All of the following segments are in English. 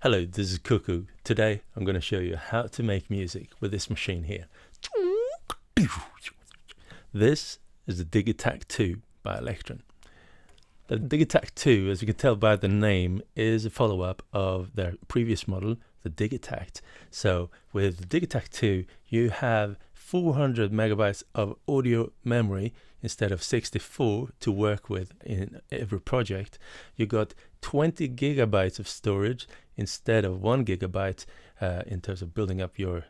Hello, this is Cuckoo. Today I'm going to show you how to make music with this machine here. This is the Digitakt 2 by Elektron. The Digitakt 2, as you can tell by the name, is a follow-up of their previous model, the Digitakt. So with the Digitakt 2, you have 400 megabytes of audio memory instead of 64 to work with in every project. You got 20 gigabytes of storage instead of 1 gigabyte in terms of building up your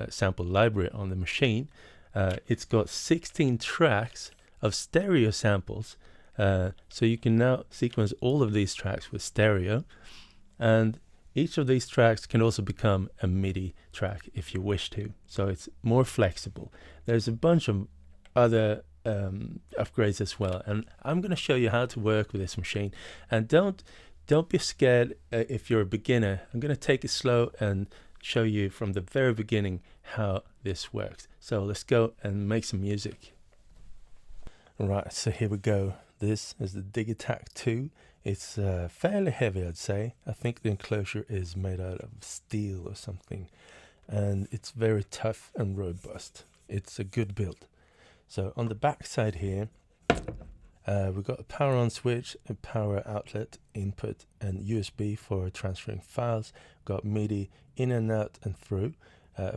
sample library on the machine. It's got 16 tracks of stereo samples, so you can now sequence all of these tracks with stereo, and each of these tracks can also become a MIDI track if you wish to, so it's more flexible. There's a bunch of other upgrades as well, and I'm going to show you how to work with this machine. And don't be scared if you're a beginner. I'm going to take it slow and show you from the very beginning how this works. So let's go and make some music. Right, so here we go. This is the Digitakt 2. It's fairly heavy, I'd say. I think the enclosure is made out of steel or something, and it's very tough and robust. It's a good build. So on the back side here, we've got a power on switch, a power outlet, input, and USB for transferring files. We've got MIDI in and out and through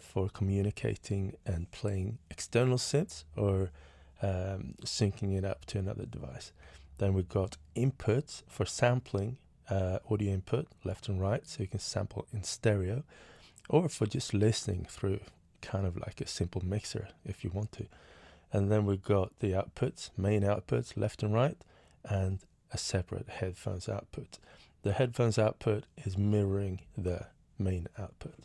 for communicating and playing external synths or syncing it up to another device. Then we've got inputs for sampling, audio input left and right, so you can sample in stereo, or for just listening through, kind of like a simple mixer if you want to. And then we've got the outputs, main outputs left and right, and a separate headphones output. The headphones output is mirroring the main output.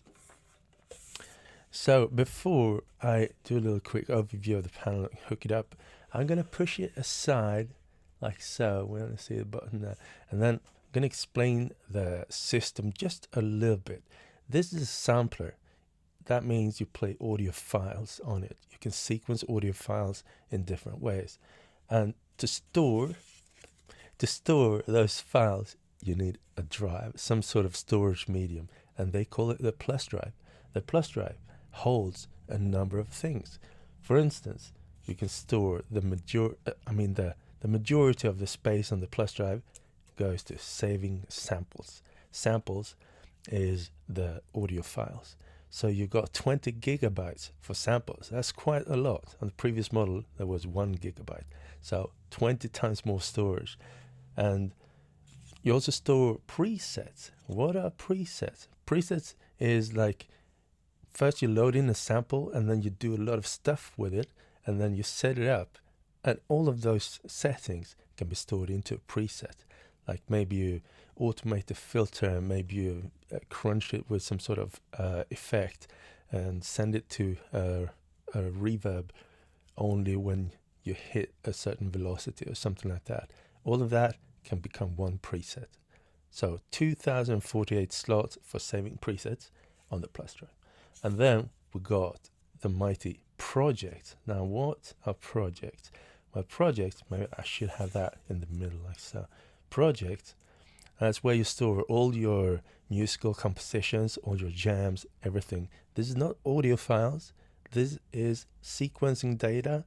So before I do a little quick overview of the panel and hook it up, I'm going to push it aside like so. We're going to see the button there. And then I'm going to explain the system just a little bit. This is a sampler. That means you play audio files on it. You can sequence audio files in different ways. And to store those files, you need a drive, some sort of storage medium, and they call it the plus drive. The plus drive holds a number of things. For instance, you can store the majority of the space on the plus drive goes to saving samples. Samples is the audio files. So you got 20 gigabytes for samples. That's quite a lot. On the previous model, there was 1 gigabyte. So 20 times more storage. And you also store presets. What are presets? Presets is like, first you load in a sample and then you do a lot of stuff with it and then you set it up. And all of those settings can be stored into a preset. Like maybe you automate the filter, maybe you crunch it with some sort of effect and send it to a reverb only when you hit a certain velocity or something like that. All of that can become one preset. So 2048 slots for saving presets on the plus drive. And then we got the mighty project. Now what are projects? Well, projects, maybe I should have that in the middle like so. Project, that's where you store all your musical compositions, all your jams, everything. This is not audio files. This is sequencing data,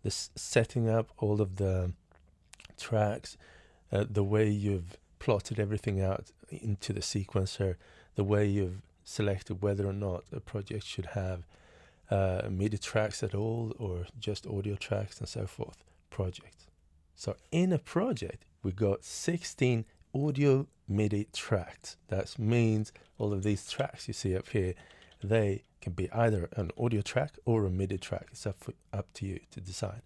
this setting up all of the tracks, the way you've plotted everything out into the sequencer, the way you've selected whether or not a project should have MIDI tracks at all or just audio tracks and so forth. Project. So in a project, we got 16 audio MIDI tracks. That means all of these tracks you see up here, they can be either an audio track or a MIDI track. It's up to you to decide.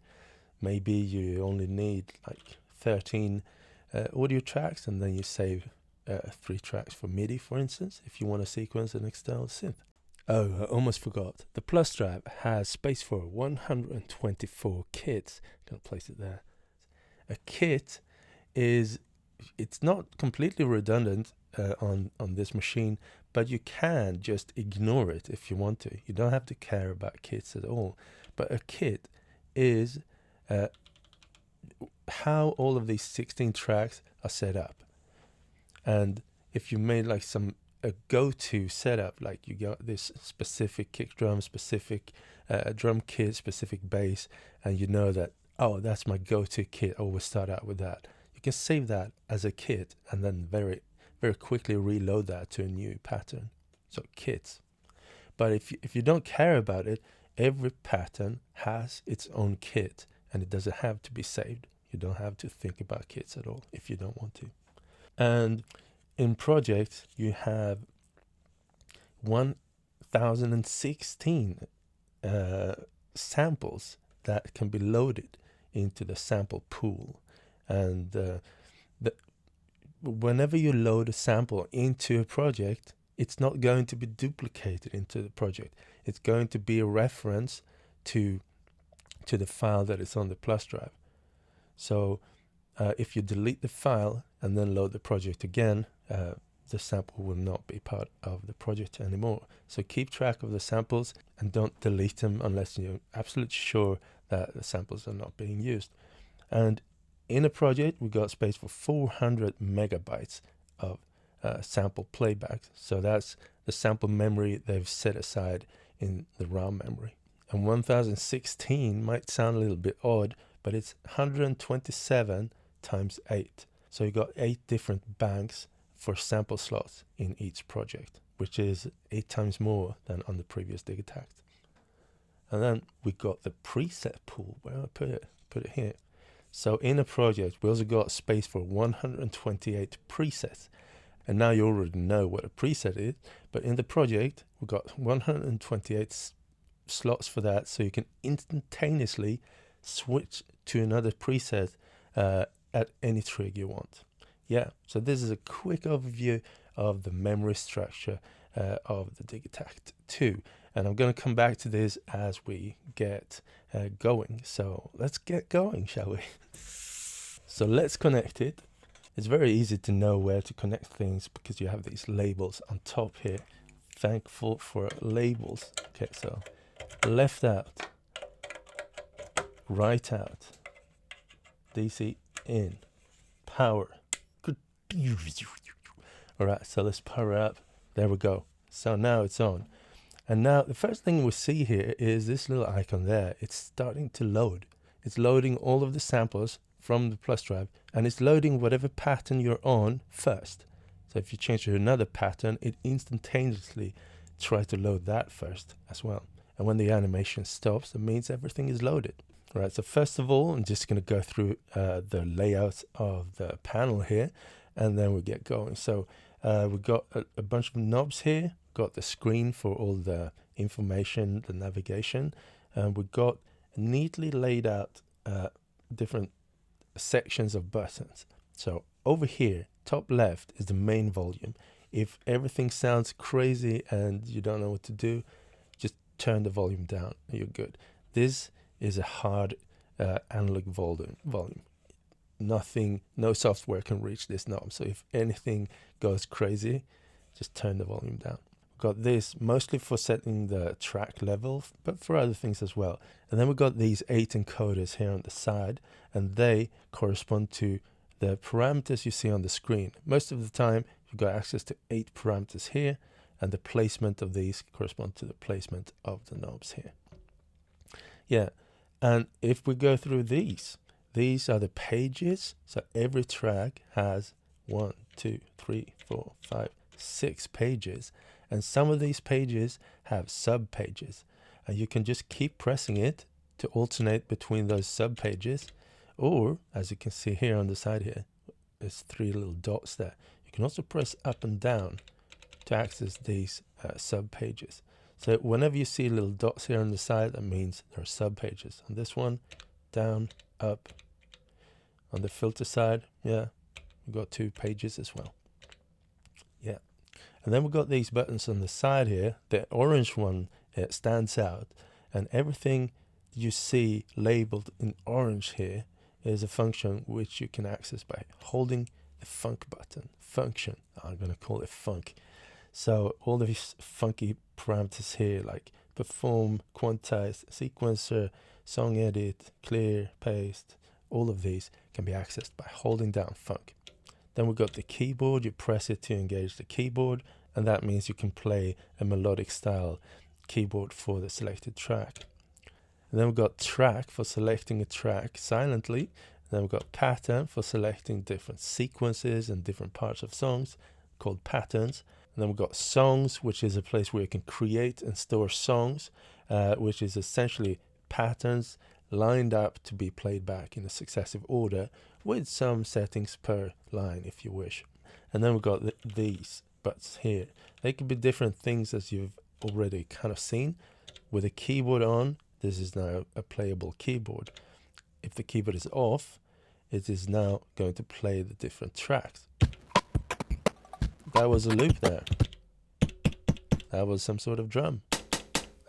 Maybe you only need like 13 audio tracks, and then you save 3 tracks for MIDI, for instance, if you want to sequence an external synth. Oh, I almost forgot. The plus drive has space for 124 kits. I'm going to place it there. A kit it's not completely redundant on this machine, but you can just ignore it if you want to. You don't have to care about kits at all. But a kit is how all of these 16 tracks are set up. And if you made like a go-to setup, like you got this specific kick drum, specific drum kit, specific bass, and you know that, oh, that's my go-to kit, I always start out with that. You can save that as a kit and then very, very quickly reload that to a new pattern. So kits. But if you don't care about it, every pattern has its own kit, and it doesn't have to be saved. You don't have to think about kits at all if you don't want to. And in projects, you have 1016 samples that can be loaded into the sample pool. And whenever you load a sample into a project, it's not going to be duplicated into the project. It's going to be a reference to the file that is on the plus drive. So if you delete the file and then load the project again, the sample will not be part of the project anymore. So keep track of the samples and don't delete them unless you're absolutely sure that the samples are not being used. And in a project, we got space for 400 megabytes of sample playback. So that's the sample memory they've set aside in the RAM memory. And 1016 might sound a little bit odd, but it's 127 times 8. So you got 8 different banks for sample slots in each project, which is 8 times more than on the previous Digitakt. And then we got the preset pool. Where do I put it? Put it here. So in a project, we also got space for 128 presets. And now you already know what a preset is, but in the project, we've got 128 slots for that, so you can instantaneously switch to another preset at any trig you want. Yeah, so this is a quick overview of the memory structure of the Digitakt 2. And I'm going to come back to this as we get going. So let's get going, shall we? So let's connect it. It's very easy to know where to connect things because you have these labels on top here. Thankful for labels. Okay, so left out, right out, DC in, power. All right, so let's power up. There we go. So now it's on. And now the first thing we see here is this little icon there. It's starting to load. It's loading all of the samples from the plus drive, and it's loading whatever pattern you're on first. So if you change to another pattern, it instantaneously tries to load that first as well. And when the animation stops, it means everything is loaded. All right, so first of all, I'm just going to go through the layout of the panel here, and then we get going. So we've got a bunch of knobs here, got the screen for all the information, the navigation, and we've got neatly laid out different sections of buttons. So over here, top left is the main volume. If everything sounds crazy and you don't know what to do, just turn the volume down, you're good. This is a hard analog volume. No software can reach this knob. So if anything goes crazy, just turn the volume down. Got this mostly for setting the track level, but for other things as well. And then we've got these 8 encoders here on the side, and they correspond to the parameters you see on the screen. Most of the time, you've got access to 8 parameters here, and the placement of these correspond to the placement of the knobs here. Yeah, and if we go through these are the pages. So every track has 1, 2, 3, 4, 5, 6 pages. And some of these pages have sub-pages. And you can just keep pressing it to alternate between those sub-pages. Or, as you can see here on the side here, there's 3 little dots there. You can also press up and down to access these sub-pages. So whenever you see little dots here on the side, that means there are sub-pages. On this one, down, up. On the filter side, yeah, we've got 2 pages as well. Yeah. And then we've got these buttons on the side here. The orange one stands out, and everything you see labeled in orange here is a function which you can access by holding the func button. Function, I'm going to call it func. So all of these funky parameters here, like perform, quantize, sequencer, song edit, clear, paste, all of these can be accessed by holding down func. Then we've got the keyboard. You press it to engage the keyboard, and that means you can play a melodic style keyboard for the selected track. And then we've got track for selecting a track silently. And then we've got pattern for selecting different sequences and different parts of songs called patterns. And then we've got songs, which is a place where you can create and store songs, which is essentially patterns lined up to be played back in a successive order with some settings per line if you wish. And then we've got these buttons here. They could be different things, as you've already kind of seen. With a keyboard on, this is now a playable keyboard. If the keyboard is off, it is now going to play the different tracks. That was a loop there. That was some sort of drum.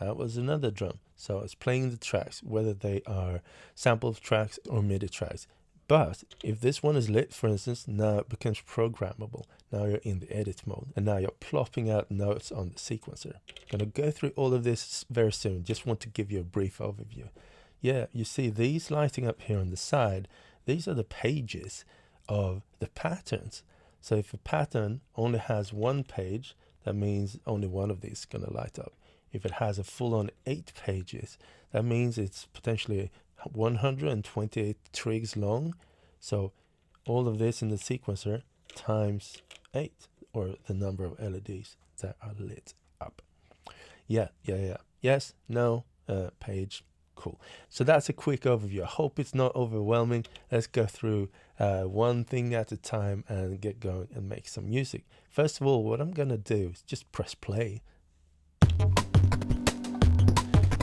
That was another drum. So it's playing the tracks, whether they are sample tracks or MIDI tracks. But if this one is lit, for instance, now it becomes programmable. Now you're in the edit mode, and now you're plopping out notes on the sequencer. I'm going to go through all of this very soon. Just want to give you a brief overview. Yeah, you see these lighting up here on the side. These are the pages of the patterns. So if a pattern only has one page, that means only one of these is going to light up. If it has a full-on 8 pages, that means it's potentially 128 trigs long. So all of this in the sequencer times 8, or the number of LEDs that are lit up. Yeah. Yes, no, page, cool. So that's a quick overview. I hope it's not overwhelming. Let's go through one thing at a time and get going and make some music. First of all, what I'm gonna do is just press play.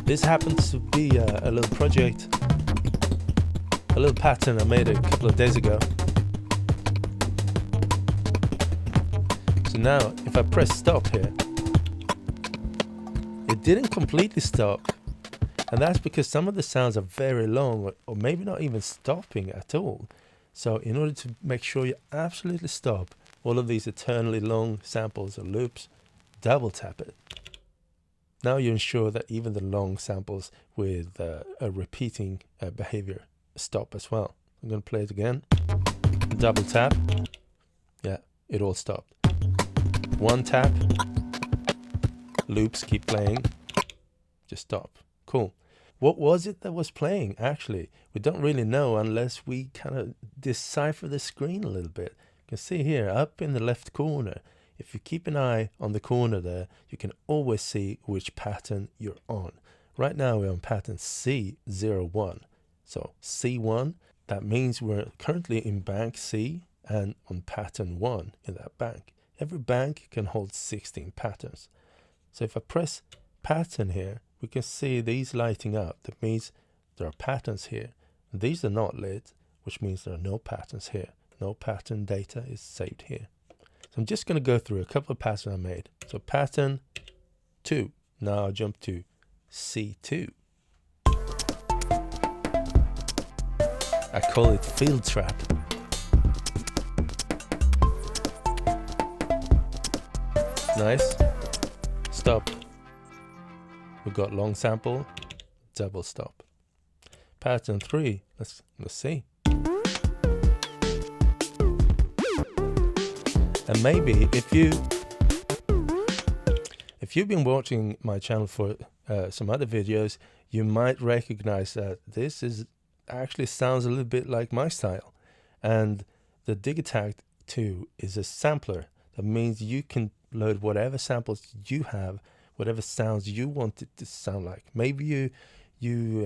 This happens to be a little project, a little pattern I made a couple of days ago. So now, if I press stop here, it didn't completely stop. And that's because some of the sounds are very long, or maybe not even stopping at all. So in order to make sure you absolutely stop all of these eternally long samples or loops, double tap it. Now you ensure that even the long samples with a repeating behavior stop as well. I'm going to play it again. Double tap. Yeah, it all stopped. One tap. Loops keep playing. Just stop. Cool. What was it that was playing? Actually, we don't really know unless we kind of decipher the screen a little bit. You can see here up in the left corner, if you keep an eye on the corner there, you can always see which pattern you're on. Right now we're on pattern C01. So C1, that means we're currently in bank C and on pattern 1 in that bank. Every bank can hold 16 patterns. So if I press pattern here, we can see these lighting up. That means there are patterns here. These are not lit, which means there are no patterns here. No pattern data is saved here. So I'm just going to go through a couple of patterns I made. So pattern 2. Now I'll jump to C2. I call it field trap. Nice. Stop. We've got long sample, double stop. Pattern 3. Let's see. And maybe if you've been watching my channel for some other videos, you might recognize that this is actually sounds a little bit like my style. And the Digitakt 2 is a sampler. That means you can load whatever samples you have, whatever sounds you want it to sound like. Maybe you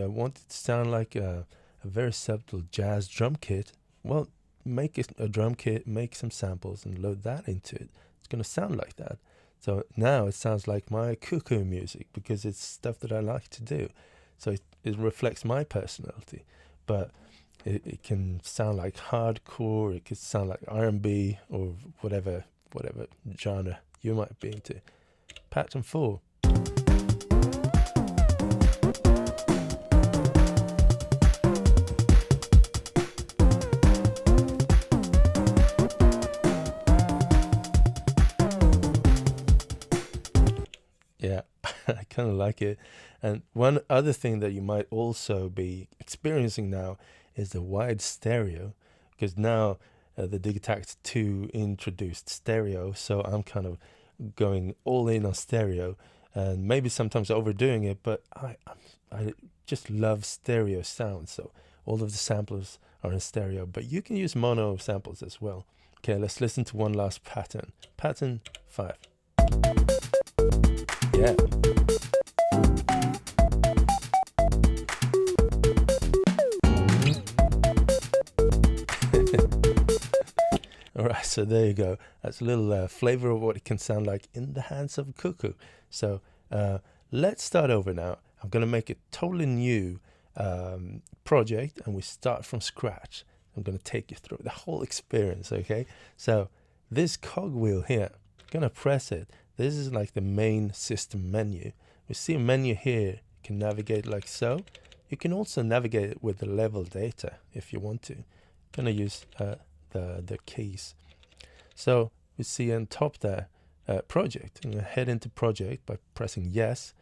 want it to sound like a very subtle jazz drum kit. Well, make a drum kit, make some samples and load that into it. It's going to sound like that. So now it sounds like my Cuckoo music because it's stuff that I like to do. So it reflects my personality. But it can sound like hardcore, it could sound like R&B or whatever genre you might be into. Pattern 4. Yeah, I kind of like it. And one other thing that you might also be experiencing now is the wide stereo, because now the Digitakt 2 introduced stereo, so I'm kind of going all in on stereo, and maybe sometimes overdoing it, but I just love stereo sound, so all of the samples are in stereo, but you can use mono samples as well. Okay, let's listen to one last pattern. Pattern 5. Yeah. Alright, so there you go. That's a little flavor of what it can sound like in the hands of Cuckoo. So let's start over now. I'm going to make a totally new project, and we start from scratch. I'm going to take you through the whole experience, okay? So this cogwheel here, I'm going to press it. This is like the main system menu. We see a menu here. You can navigate like so. You can also navigate it with the level data if you want to. I'm going to use the keys. So we see on top there, project. I'm going to head into project by pressing yes,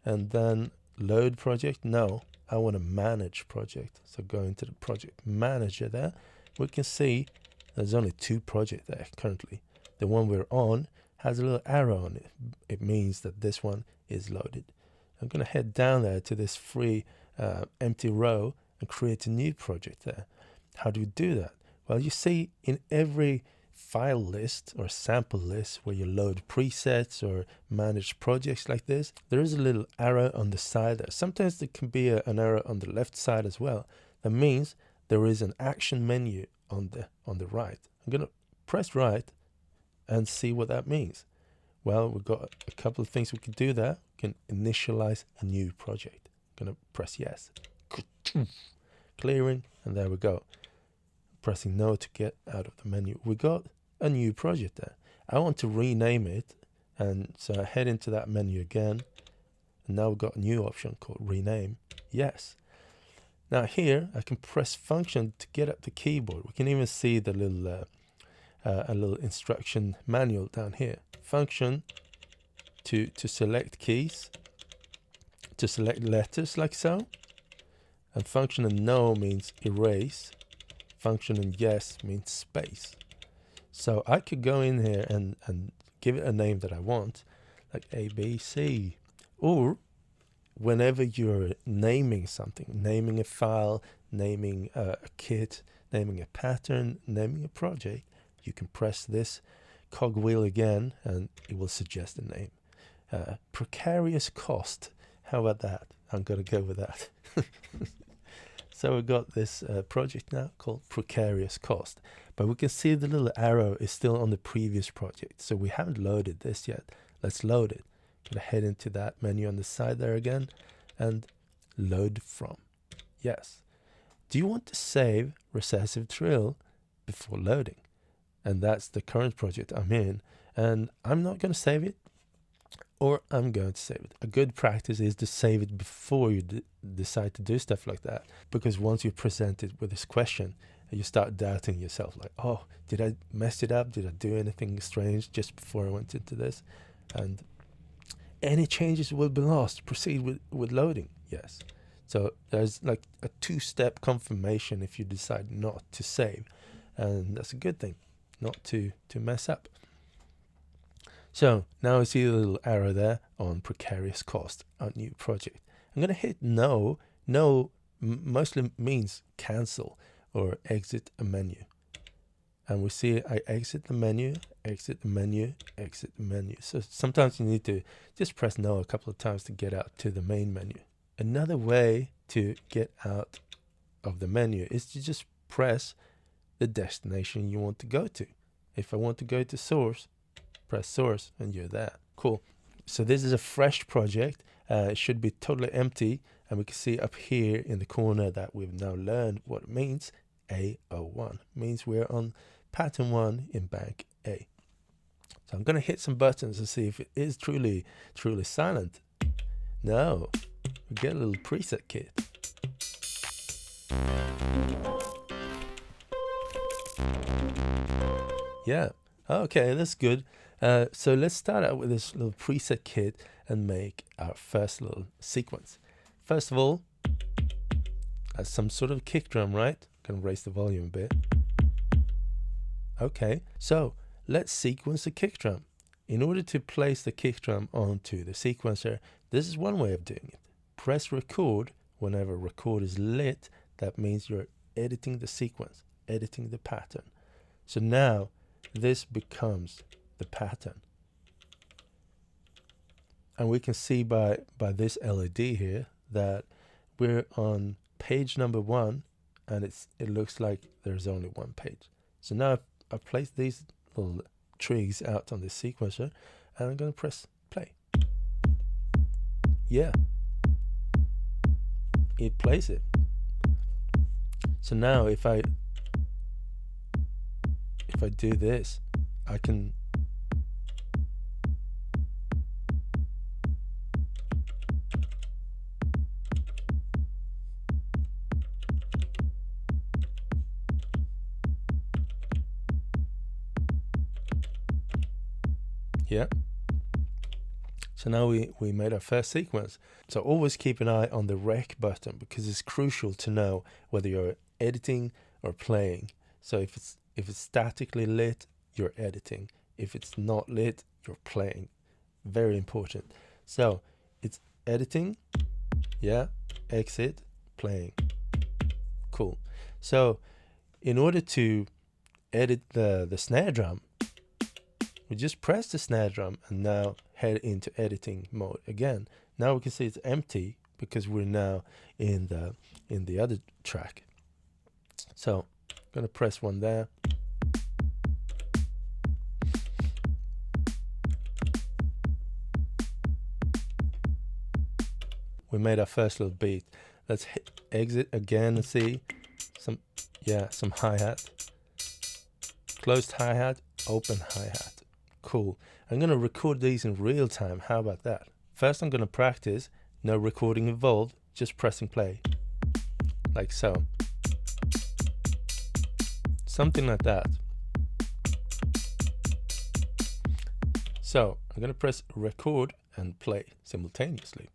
and then load project. No, I want to manage project. So go into the project manager there. We can see there's only 2 projects there currently. The one we're on has a little arrow on it. It means that this one is loaded. I'm going to head down there to this free empty row and create a new project there. How do we do that? Well, you see in every file list or sample list where you load presets or manage projects like this, there is a little arrow on the side there. Sometimes there can be an arrow on the left side as well. That means there is an action menu on the right. I'm going to press right and see what that means. Well, we've got a couple of things we can do there. We can initialize a new project. I'm going to press yes. Clearing, and there we go. Pressing no to get out of the menu. We got a new project there. I want to rename it, and so I head into that menu again, and now we've got a new option called rename. Yes. Now here I can press function to get up the keyboard. We can even see the little a little instruction manual down here. Function to select keys, to select letters like so, and function and no means erase. Function and yes means space. So I could go in here and give it a name that I want, like A, B, C. Or whenever you're naming something, naming a file, naming a kit, naming a pattern, naming a project, you can press this cogwheel again and it will suggest a name. Precarious cost. How about that? I'm going to go with that. So we've got this project now called Precarious Cost. But we can see the little arrow is still on the previous project. So we haven't loaded this yet. Let's load it. Gonna head into that menu on the side there again and load from. Yes. Do you want to save recessive trill before loading? And that's the current project I'm in. And I'm not going to save it, or I'm going to save it. A good practice is to save it before you decide to do stuff like that. Because once you're presented with this question, you start doubting yourself, like, oh, did I mess it up? Did I do anything strange just before I went into this? And any changes will be lost. Proceed with loading. Yes. So there's like a 2-step confirmation if you decide not to save. And that's a good thing, not to mess up. So now I see the little arrow there on precarious cost, our new project. I'm going to hit no. No mostly means cancel or exit a menu. And we see I exit the menu, exit the menu, exit the menu. So sometimes you need to just press no a couple of times to get out to the main menu. Another way to get out of the menu is to just press the destination you want to go to. If I want to go to source, press source and you're there. Cool. So this is a fresh project. It should be totally empty. And we can see up here in the corner that we've now learned what it means. A01 means we're on pattern 1 in bank A. So I'm going to hit some buttons to see if it is truly silent. No, we get a little preset kit. Yeah, okay, that's good. So let's start out with this little preset kit and make our first little sequence. First of all, as some sort of kick drum, right? Gonna raise the volume a bit. Okay, so let's sequence the kick drum. In order to place the kick drum onto the sequencer, this is one way of doing it. Press record whenever record is lit. That means you're editing the sequence, editing the pattern. So now this becomes the pattern. And we can see by this LED here that we're on page number 1, and it looks like there's only one page. So now I place these little trigs out on the sequencer, and I'm going to press play. Yeah, it plays it. So now if I do this, I can yeah. So now we made our first sequence. So always keep an eye on the rec button, because it's crucial to know whether you're editing or playing. So if it's statically lit, you're editing. If it's not lit, you're playing. Very important. So it's editing, yeah, exit, playing. Cool. So in order to edit the snare drum, we just press the snare drum and now head into editing mode again. Now we can see it's empty because we're now in the other track. So I'm gonna press one there. We made our first little beat. Let's hit exit again and see some hi-hat. Closed hi-hat, open hi-hat. Cool. I'm going to record these in real time. How about that? First I'm going to practice. No recording involved, just pressing play. Like so. Something like that. So I'm going to press record and play simultaneously.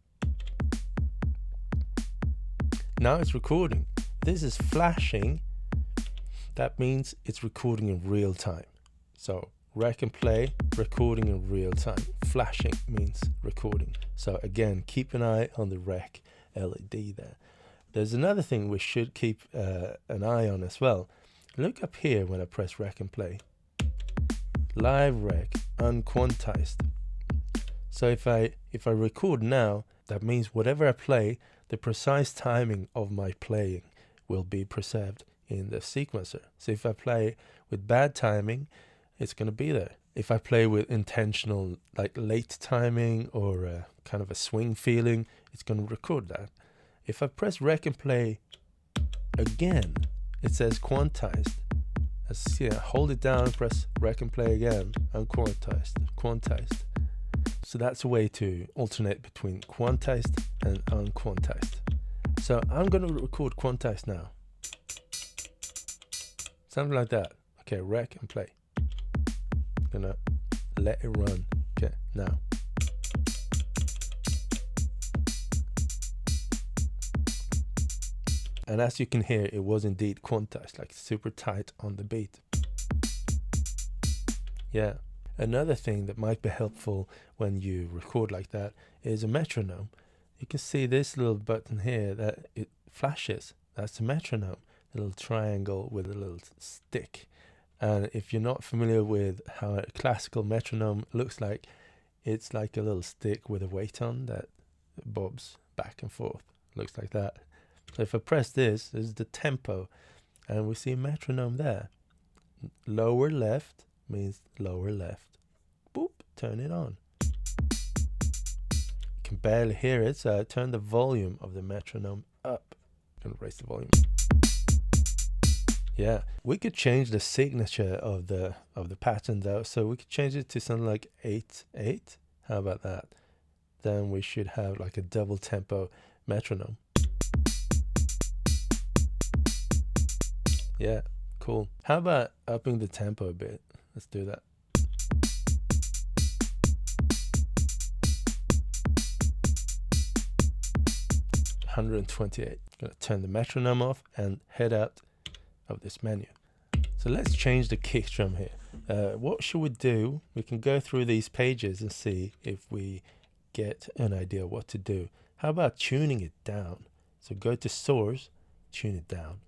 Now it's recording. This is flashing. That means it's recording in real time. So rec and play, recording in real time. Flashing means recording. So again, keep an eye on the rec LED there. There's another thing we should keep an eye on as well. Look up here when I press rec and play. Live rec, unquantized. So if I record now, that means whatever I play, the precise timing of my playing will be preserved in the sequencer. So if I play with bad timing, it's going to be there. If I play with intentional, like late timing or kind of a swing feeling, it's going to record that. If I press rec and play again, it says quantized. Hold it down, press rec and play again, unquantized, quantized. So that's a way to alternate between quantized and unquantized. So I'm going to record quantized now. Something like that. Okay, rec and play. Gonna let it run. Okay, now. And as you can hear, it was indeed quantized, like super tight on the beat. Yeah. Another thing that might be helpful when you record like that is a metronome. You can see this little button here that it flashes. That's a metronome, a little triangle with a little stick. And if you're not familiar with how a classical metronome looks like, it's like a little stick with a weight on that bobs back and forth. Looks like that. So if I press this, this is the tempo, and we see a metronome there. Lower left means lower left. Boop, turn it on. You can barely hear it, so I turn the volume of the metronome up. I'm gonna raise the volume. Yeah, we could change the signature of the pattern though, so we could change it to something like 8/8. How about that? Then we should have like a double tempo metronome. Yeah, cool. How about upping the tempo a bit? Let's do that. $128. Gonna turn the metronome off and head out of this menu. So let's change the kick drum here. What should we do? We can go through these pages and see if we get an idea what to do. How about tuning it down? So go to source, tune it down.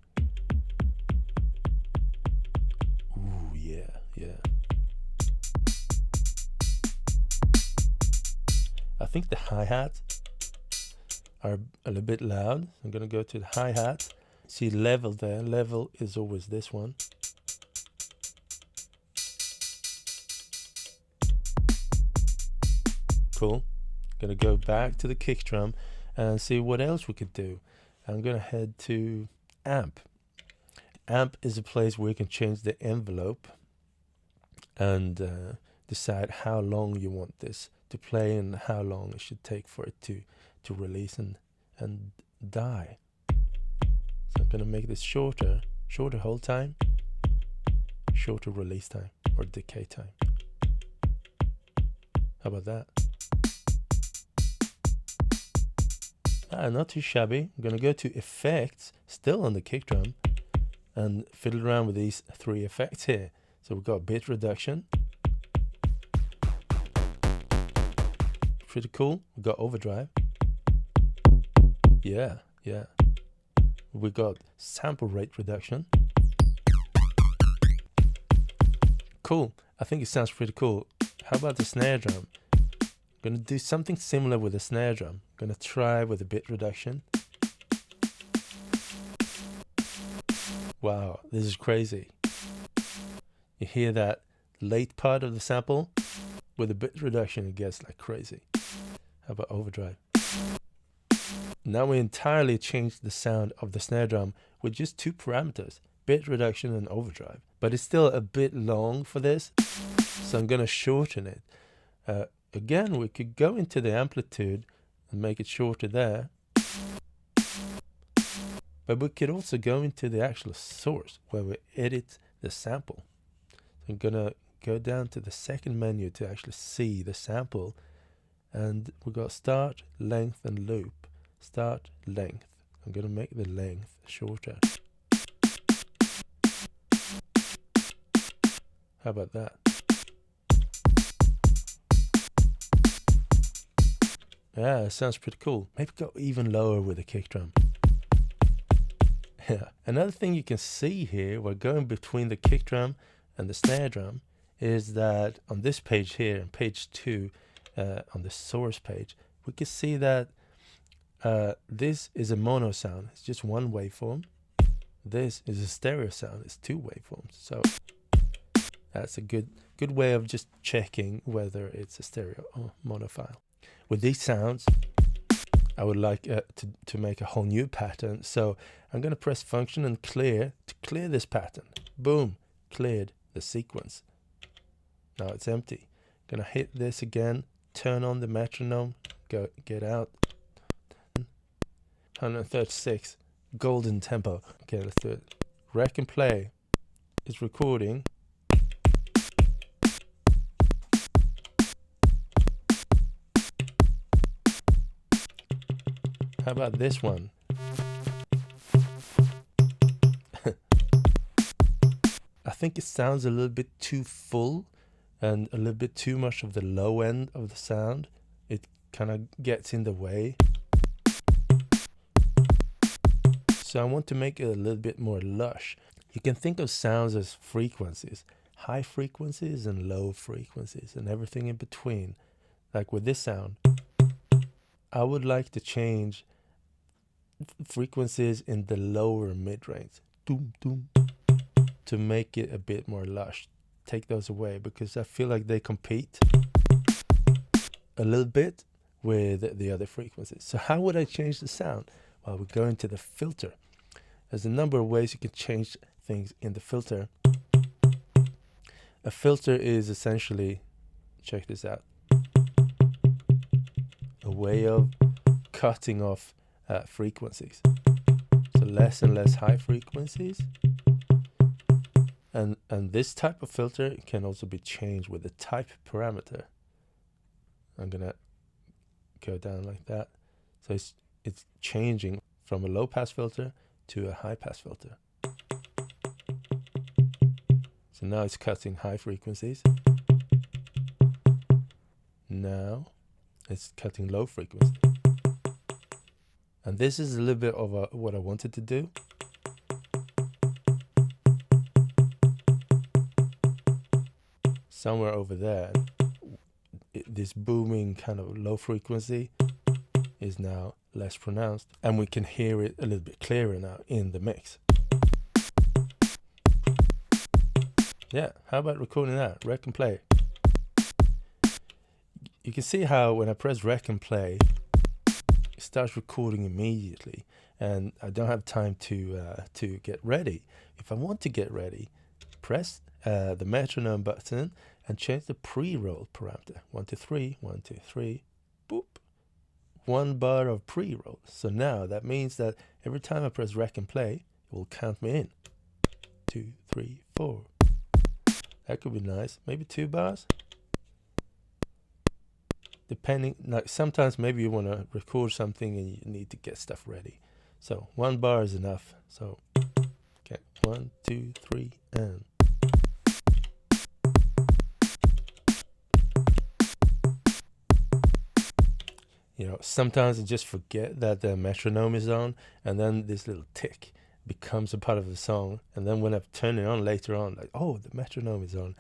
Ooh, yeah. I think the hi-hats are a little bit loud. I'm gonna go to the hi-hat. See level there. Level is always this one. Cool. Gonna go back to the kick drum and see what else we could do. I'm gonna head to amp. Amp is a place where you can change the envelope and decide how long you want this to play and how long it should take for it to release and die. So I'm gonna make this shorter hold time, shorter release time or decay time. How about that? Not too shabby. I'm gonna go to effects, still on the kick drum, and fiddle around with these 3 effects here. So we've got bit reduction, pretty cool. We've got overdrive, yeah. We got sample rate reduction, cool. I think it sounds pretty cool. How about the snare drum? I'm gonna do something similar with the snare drum. I'm gonna try with a bit reduction. Wow, this is crazy. You hear that late part of the sample? With a bit reduction, it gets like crazy. How about overdrive? Now we entirely changed the sound of the snare drum with just 2 parameters, bit reduction and overdrive. But it's still a bit long for this, so I'm gonna shorten it. Again, we could go into the amplitude and make it shorter there. But we could also go into the actual source where we edit the sample. So I'm gonna go down to the second menu to actually see the sample. And we've got start, length and loop. Start, length. I'm gonna make the length shorter. How about that? Yeah, it sounds pretty cool. Maybe go even lower with the kick drum. Yeah. Another thing you can see here, we're going between the kick drum and the snare drum, is that on this page here, on page 2, on the source page, we can see that this is a mono sound. It's just 1 waveform. This is a stereo sound. It's 2 waveforms. So that's a good way of just checking whether it's a stereo or mono file. With these sounds, I would like to make a whole new pattern. So I'm going to press function and clear to clear this pattern. Boom, cleared the sequence. Now it's empty. Going to hit this again, turn on the metronome, get out. 136, golden tempo. Okay, let's do it. Rec and play. It's recording. How about this one? I think it sounds a little bit too full and a little bit too much of the low end of the sound. It kind of gets in the way. So I want to make it a little bit more lush. You can think of sounds as frequencies, high frequencies and low frequencies and everything in between. Like with this sound, I would like to change frequencies in the lower mid-range, doom, doom, to make it a bit more lush. Take those away because I feel like they compete a little bit with the other frequencies. So how would I change the sound? Well, we go into the filter. There's a number of ways you can change things in the filter. A filter is essentially, check this out, a way of cutting off frequencies. So less and less high frequencies. And this type of filter can also be changed with the type parameter. I'm gonna go down like that. So it's changing from a low pass filter to a high pass filter. So now it's cutting high frequencies. Now it's cutting low frequency. And this is a little bit of what I wanted to do. Somewhere over there, this booming kind of low frequency is now less pronounced, and we can hear it a little bit clearer now in the mix. Yeah, how about recording that? Rec and play. You can see how when I press rec and play, it starts recording immediately, and I don't have time to get ready. If I want to get ready, press the metronome button and change the pre-roll parameter. 1, 2, 3, 1, 2, 3, boop. 1 bar of pre-roll. So now that means that every time I press rec and play, it will count me in. 2, 3, 4. That could be nice. Maybe 2 bars. Depending, like sometimes maybe you want to record something and you need to get stuff ready. So 1 bar is enough. So okay, 1, 2, 3, and you know, sometimes I just forget that the metronome is on, and then this little tick becomes a part of the song. And then when I turn it on later on, like, oh, the metronome is on,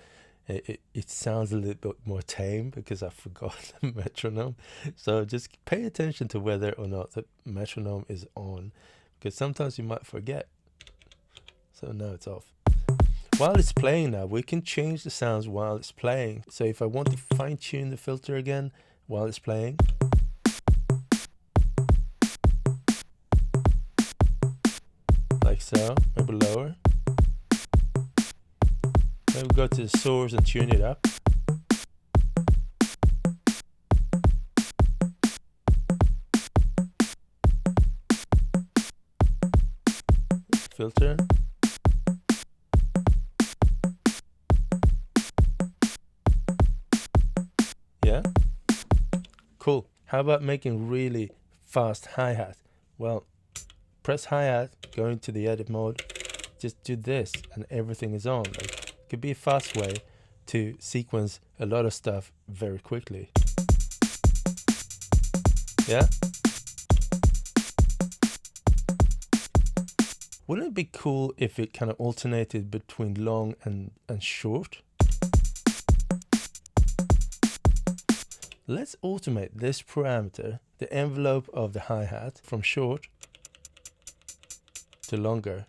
it sounds a little bit more tame because I forgot the metronome. So just pay attention to whether or not the metronome is on, because sometimes you might forget. So now it's off. While it's playing now, we can change the sounds while it's playing. So if I want to fine tune the filter again while it's playing, like so, maybe lower. Then we go to the source and tune it up. Filter. Yeah? Cool. How about making really fast hi-hat? Well, press hi-hat, go into the edit mode, just do this and everything is on. Like, it could be a fast way to sequence a lot of stuff very quickly. Yeah? Wouldn't it be cool if it kind of alternated between long and short? Let's automate this parameter, the envelope of the hi-hat, from short to longer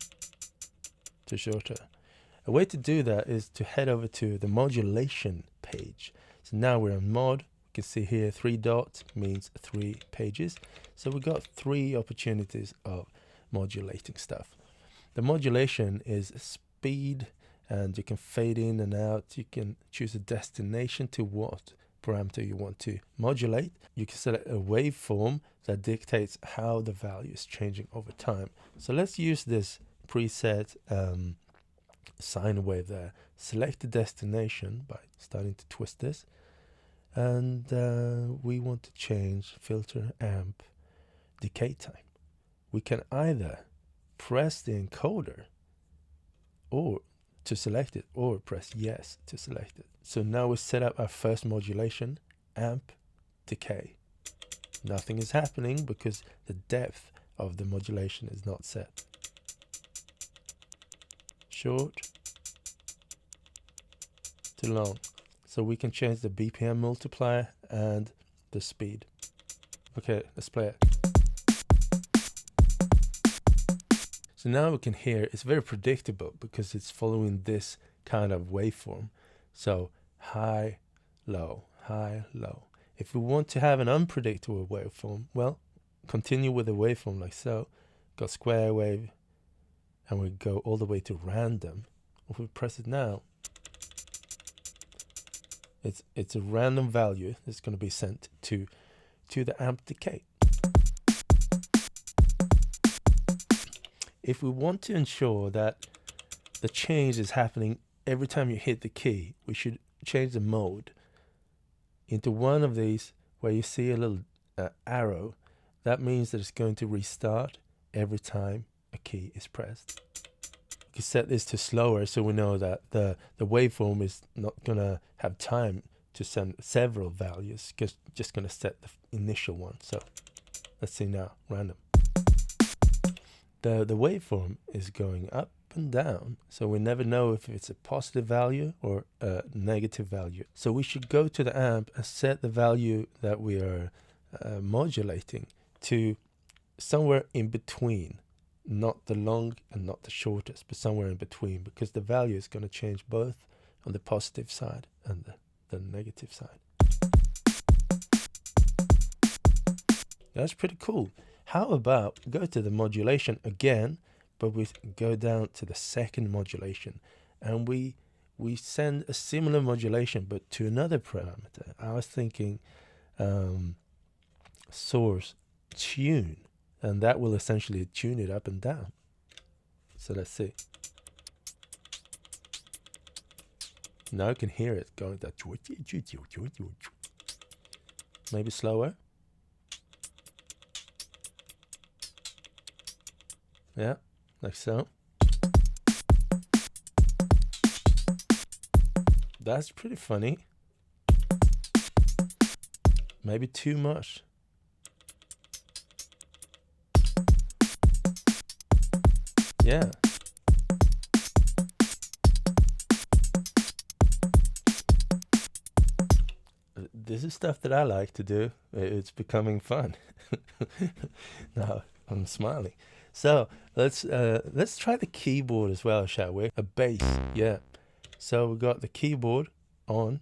to shorter. A way to do that is to head over to the modulation page. So now we're on mod. You can see here 3 dots means 3 pages. So we got 3 opportunities of modulating stuff. The modulation is speed, and you can fade in and out. You can choose a destination to what parameter you want to modulate. You can select a waveform that dictates how the value is changing over time. So let's use this preset sine wave there. Select the destination by starting to twist this, and we want to change filter amp decay time. We can either press the encoder or to select it, or press yes to select it. So now we set up our first modulation, amp decay. Nothing is happening because the depth of the modulation is not set. Short to long. So we can change the BPM multiplier and the speed. Okay, let's play it. So now we can hear it's very predictable because it's following this kind of waveform. So high, low, high, low. If we want to have an unpredictable waveform, well, continue with the waveform like so. Got square wave, and we go all the way to random. If we press it now, it's a random value that's going to be sent to the amp decay. If we want to ensure that the change is happening every time you hit the key, we should change the mode into one of these where you see a little arrow. That means that it's going to restart every time a key is pressed. can set this to slower, so we know that the waveform is not going to have time to send several values, just going to set the initial one. So let's see now, random. The waveform is going up and down, so we never know if it's a positive value or a negative value. So we should go to the amp and set the value that we are modulating to somewhere in between, not the long and not the shortest, but somewhere in between, because the value is going to change both on the positive side and the negative side. That's pretty cool. How about go to the modulation again, but we go down to the second modulation, and we send a similar modulation but to another parameter. I was thinking source tune, and that will essentially tune it up and down. So let's see. Now you can hear it going that, maybe slower. Yeah, like so. That's pretty funny. Maybe too much. Yeah. This is stuff that I like to do. It's becoming fun. Now I'm smiling. So let's try the keyboard as well, shall we? A bass, yeah. So we've got the keyboard on.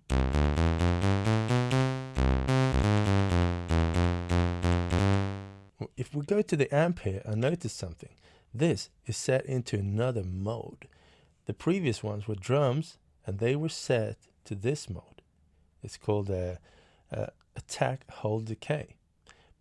If we go to the amp here, I noticed something. This is set into another mode. The previous ones were drums, and they were set to this mode. It's called attack, hold, decay.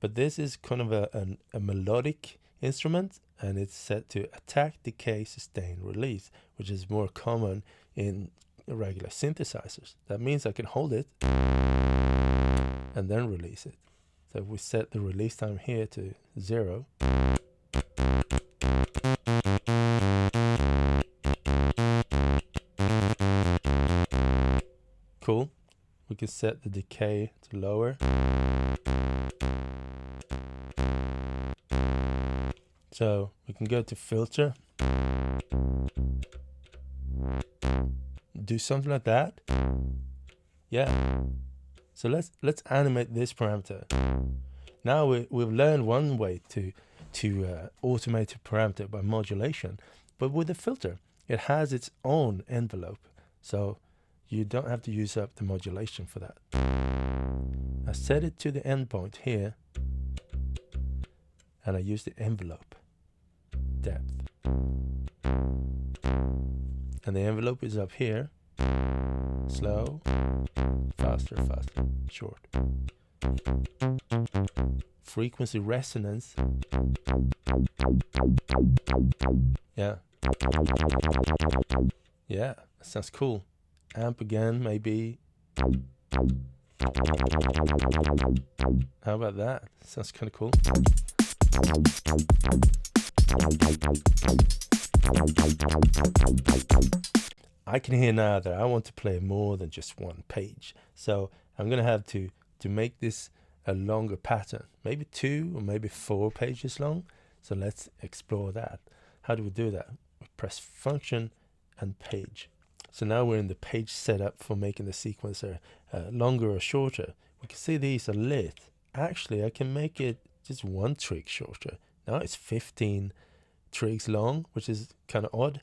But this is kind of a melodic instrument, and it's set to attack, decay, sustain, release, which is more common in regular synthesizers. That means I can hold it and then release it. So we set the release time here to 0. Cool. We can set the decay to lower. So we can go to filter, do something like that. Yeah. So let's animate this parameter. Now we've learned one way to automate a parameter by modulation, but with a filter, it has its own envelope. So you don't have to use up the modulation for that. I set it to the endpoint here, and I use the envelope depth. And the envelope is up here. Slow, faster, faster, short. Frequency resonance. Yeah. Yeah, that sounds cool. Amp again, maybe. How about that? Sounds kind of cool. I can hear now that I want to play more than just one page. So I'm going to have to make this a longer pattern, maybe 2 or maybe 4 pages long. So let's explore that. How do we do that? We press function and page. So now we're in the page setup for making the sequencer longer or shorter. We can see these are lit. Actually, I can make it just 1 trig shorter. Now it's 15 trigs long, which is kind of odd.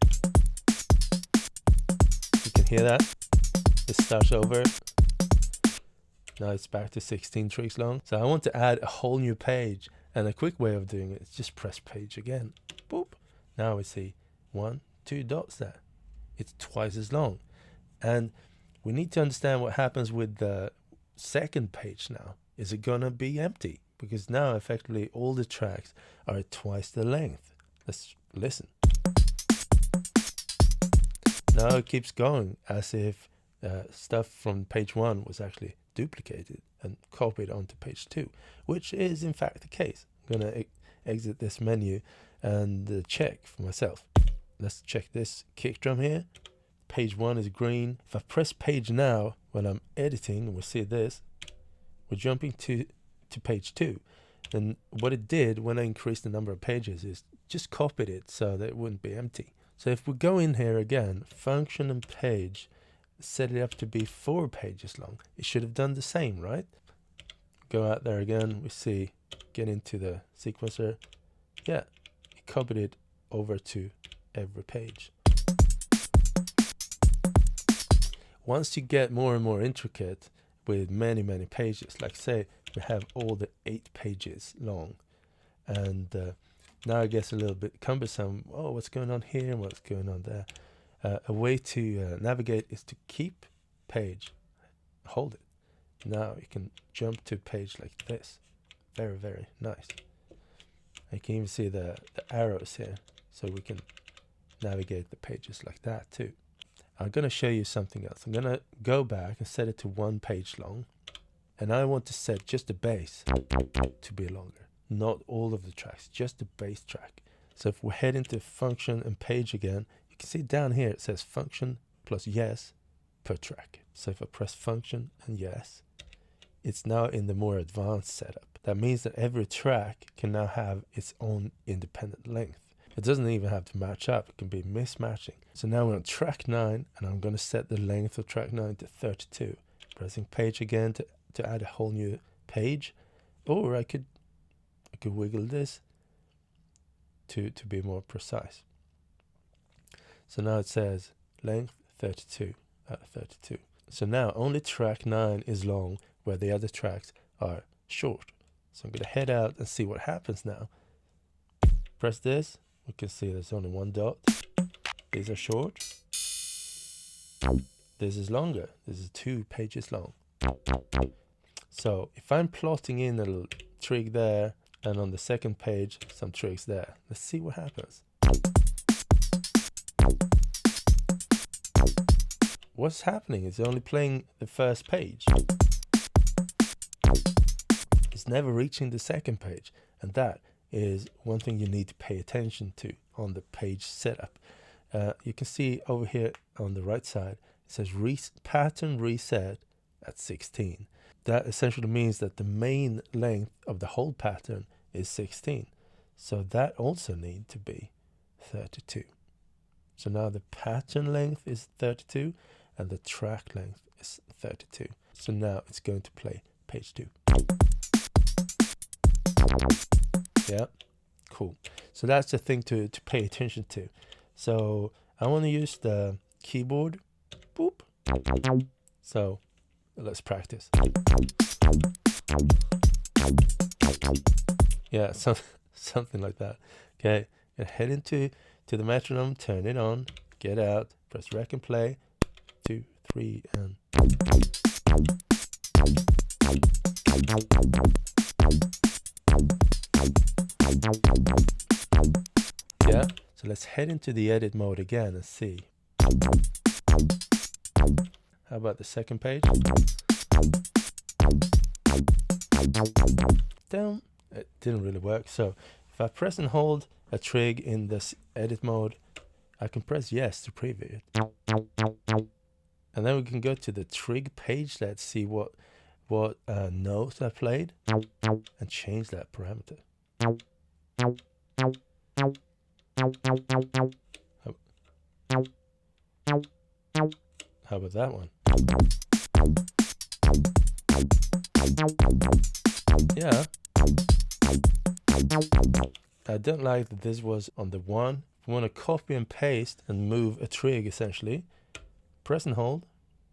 You can hear that. It starts over. Now it's back to 16 trigs long. So I want to add a whole new page, and a quick way of doing it is just press page again. Boop. Now we see 1, 2 dots there. It's twice as long. And we need to understand what happens with the second page now. Is it gonna be empty? Because now effectively all the tracks are at twice the length. Let's listen. Now it keeps going as if stuff from page 1 was actually duplicated and copied onto page 2, which is in fact the case. I'm gonna exit this menu and check for myself. let's check this kick drum here. Page 1 is green. If I press page now when I'm editing, we'll see this. We're jumping to page 2. And what it did when I increased the number of pages is just copied it so that it wouldn't be empty. So if we go in here again, function and page, set it up to be 4 pages long. It should have done the same, right? Go out there again, we see, get into the sequencer. Yeah, it copied it over to every page. Once you get more and more intricate with many pages, like say we have all the 8 pages long, and now it gets a little bit cumbersome. Oh, what's going on here and what's going on there? A way to navigate is to keep page, hold it. Now you can jump to page like this. Very nice. You can even see the arrows here, so we can navigate the pages like that too. I'm going to show you something else. I'm going to go back and set it to 1 page long, and I want to set just the bass to be longer, not all of the tracks, just the bass track. So if we head into function and page again, you can see down here it says function plus yes per track. So if I press function and yes, it's now in the more advanced setup. That means that every track can now have its own independent length. It doesn't even have to match up. It can be mismatching. So now we're on track 9, and I'm going to set the length of track 9 to 32. Pressing page again to add a whole new page, or I could wiggle this to be more precise. So now it says length 32 out of 32. So now only track 9 is long, where the other tracks are short. So I'm going to head out and see what happens now. Press this. We can see there's only 1 dot. These are short. This is longer. This is 2 pages long. So if I'm plotting in a little trig there, and on the second page some trigs there, let's see what happens. What's happening? It's only playing the first page. It's never reaching the second page, and that is one thing you need to pay attention to on the page setup. You can see over here on the right side, it says pattern reset at 16. That essentially means that the main length of the whole pattern is 16. So that also needs to be 32. So now the pattern length is 32 and the track length is 32. So now it's going to play page 2. Yeah, cool. So that's the thing to pay attention to. So I want to use the keyboard. Boop. So let's practice. Yeah, something like that. Okay, head into the metronome, turn it on, get out, press rec and play. 2, 3, and yeah, so let's head into the edit mode again and see. How about the second page? Down. It didn't really work. So if I press and hold a trig in this edit mode, I can press yes to preview it. And then we can go to the trig page. Let's see what notes I played and change that parameter. How about that one? Yeah. I don't like that this was on the 1. If you want to copy and paste and move a trig essentially, press and hold,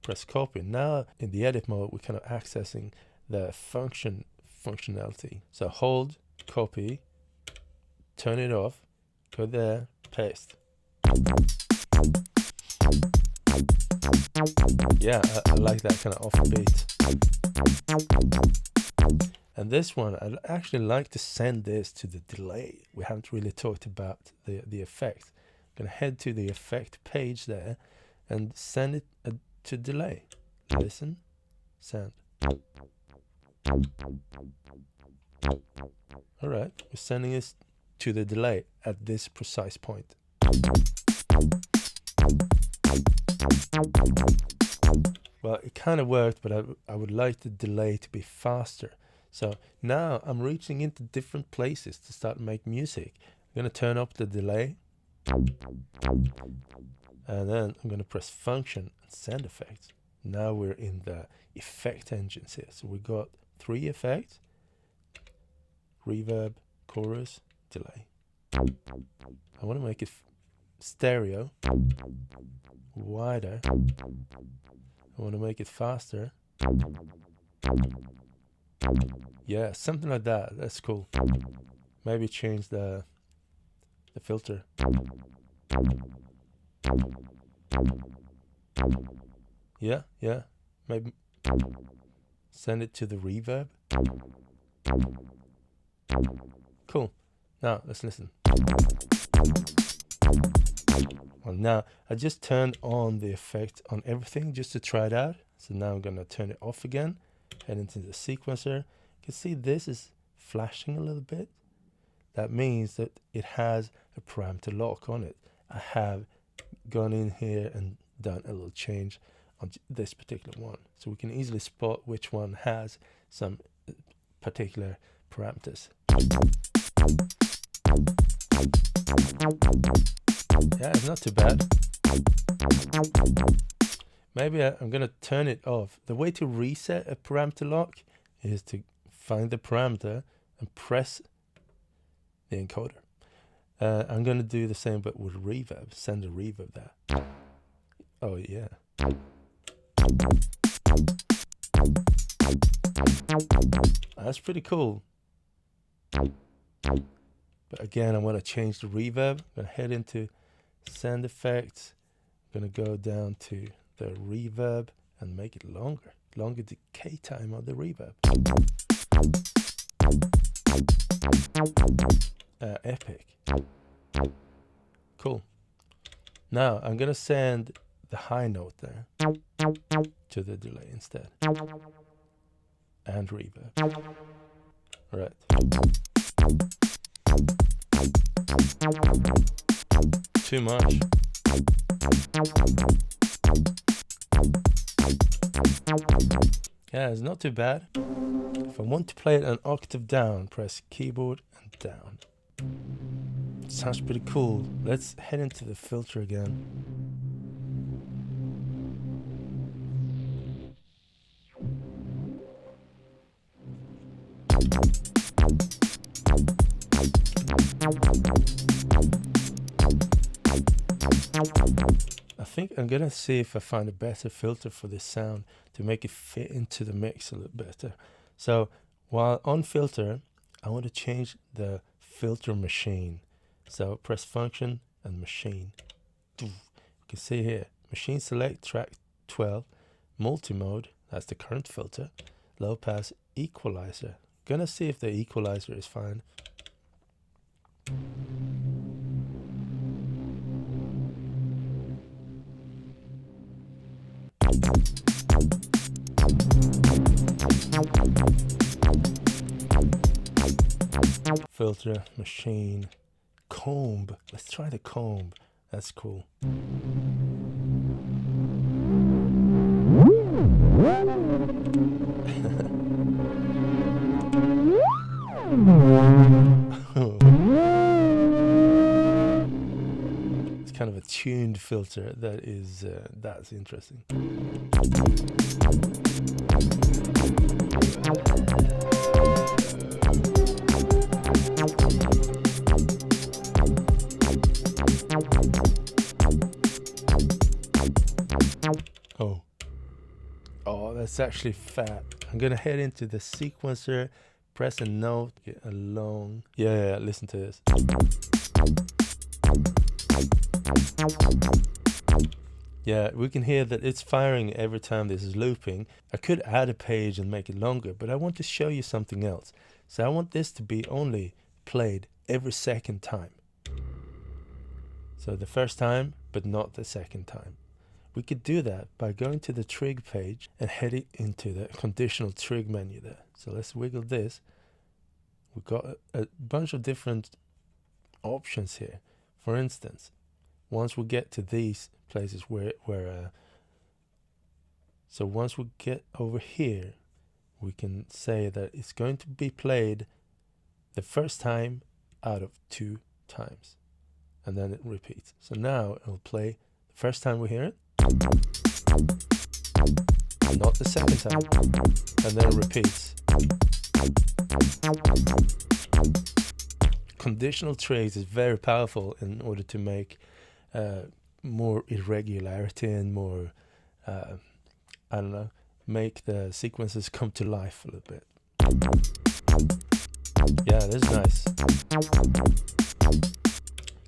press copy. Now in the edit mode we're kind of accessing the functionality. So hold, copy, turn it off, go there, paste. Yeah, I like that kind of offbeat. And this one, I'd actually like to send this to the delay. We haven't really talked about the effect. I'm going to head to the effect page there and send it to delay. Listen, send. Alright, we're sending this to the delay at this precise point. Well, it kind of worked, but I would like the delay to be faster. So now I'm reaching into different places to start make music. I'm going to turn up the delay. And then I'm going to press function and send effects. Now we're in the effect engines here. So we got 3 effects: reverb, chorus, delay. I want to make it stereo, wider. I want to make it faster. Yeah, something like that. That's cool. Maybe change the filter. Yeah. Maybe send it to the reverb. Cool. Now let's listen. Well, now I just turned on the effect on everything just to try it out. So now I'm gonna turn it off again. Head into the sequencer. You can see this is flashing a little bit. That means that it has a parameter lock on it. I have gone in here and done a little change on this particular one, so we can easily spot which one has some particular parameters. Yeah, it's not too bad. Maybe I'm gonna turn it off. The way to reset a parameter lock is to find the parameter and press the encoder. I'm gonna do the same but with reverb. Send a reverb there. Oh yeah. That's pretty cool. But again, I want to change the reverb. I'm going to head into send effects. I'm going to go down to the reverb and make it longer. Longer decay time of the reverb. Epic. Cool. Now I'm going to send the high note there to the delay instead. And reverb. Right. Too much. Yeah, it's not too bad. If I want to play it an octave down, press keyboard and down. Sounds pretty cool. Let's head into the filter again. I think I'm gonna see if I find a better filter for this sound to make it fit into the mix a little better. So while on filter, I want to change the filter machine. So press function and machine. You can see here, machine select track 12, multi-mode, that's the current filter, low pass equalizer. Gonna see if the equalizer is fine. Filter, machine, comb. Let's try the comb. That's cool. It's kind of a tuned filter. That is that's interesting. Oh, that's actually fat. I'm gonna head into the sequencer, press a note, get a long. Yeah, listen to this. Yeah, we can hear that it's firing every time this is looping. I could add a page and make it longer, but I want to show you something else. So I want this to be only played every second time. So the first time, but not the second time. We could do that by going to the trig page and heading into the conditional trig menu there. So let's wiggle this. We've got a bunch of different options here. For instance, once we get to these places so once we get over here, we can say that it's going to be played the first time out of 2 times, and then it repeats. So now it'll play the first time we hear it, not the second time, and then it repeats. Conditional trigs is very powerful in order to make more irregularity and more I don't know, make the sequences come to life a little bit. Yeah, this is nice.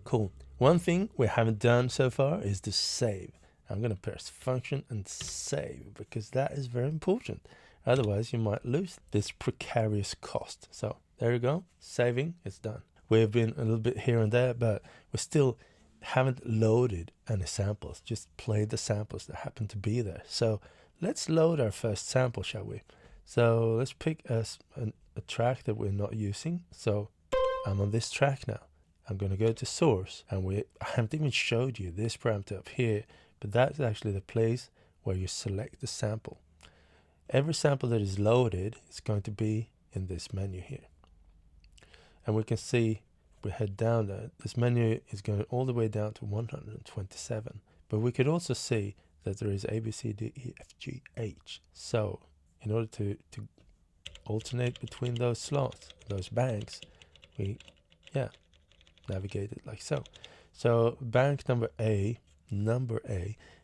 Cool. One thing we haven't done so far is to save. I'm going to press function and save, because that is very important. Otherwise, you might lose this precarious cost. So there you go. Saving is done. We've been a little bit here and there, but we still haven't loaded any samples. Just played the samples that happen to be there. So let's load our first sample, shall we? So let's pick a track that we're not using. So I'm on this track now. I'm going to go to source, and I haven't even showed you this parameter up here, but that's actually the place where you select the sample. Every sample that is loaded is going to be in this menu here. And we can see, if we head down there, this menu is going all the way down to 127. But we could also see that there is A, B, C, D, E, F, G, H. So in order to alternate between those slots, those banks, we navigate it like so. So bank number A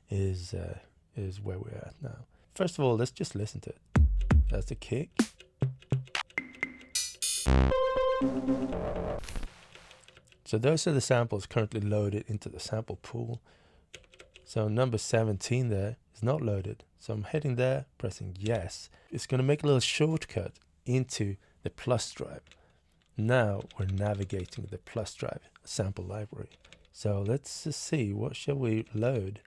is where we're at now. First of all, let's just listen to it. That's the kick. So those are the samples currently loaded into the sample pool. So number 17 there is not loaded. So I'm heading there, pressing yes. It's going to make a little shortcut into the plus drive. Now we're navigating the plus drive sample library. So let's just see, what shall we load?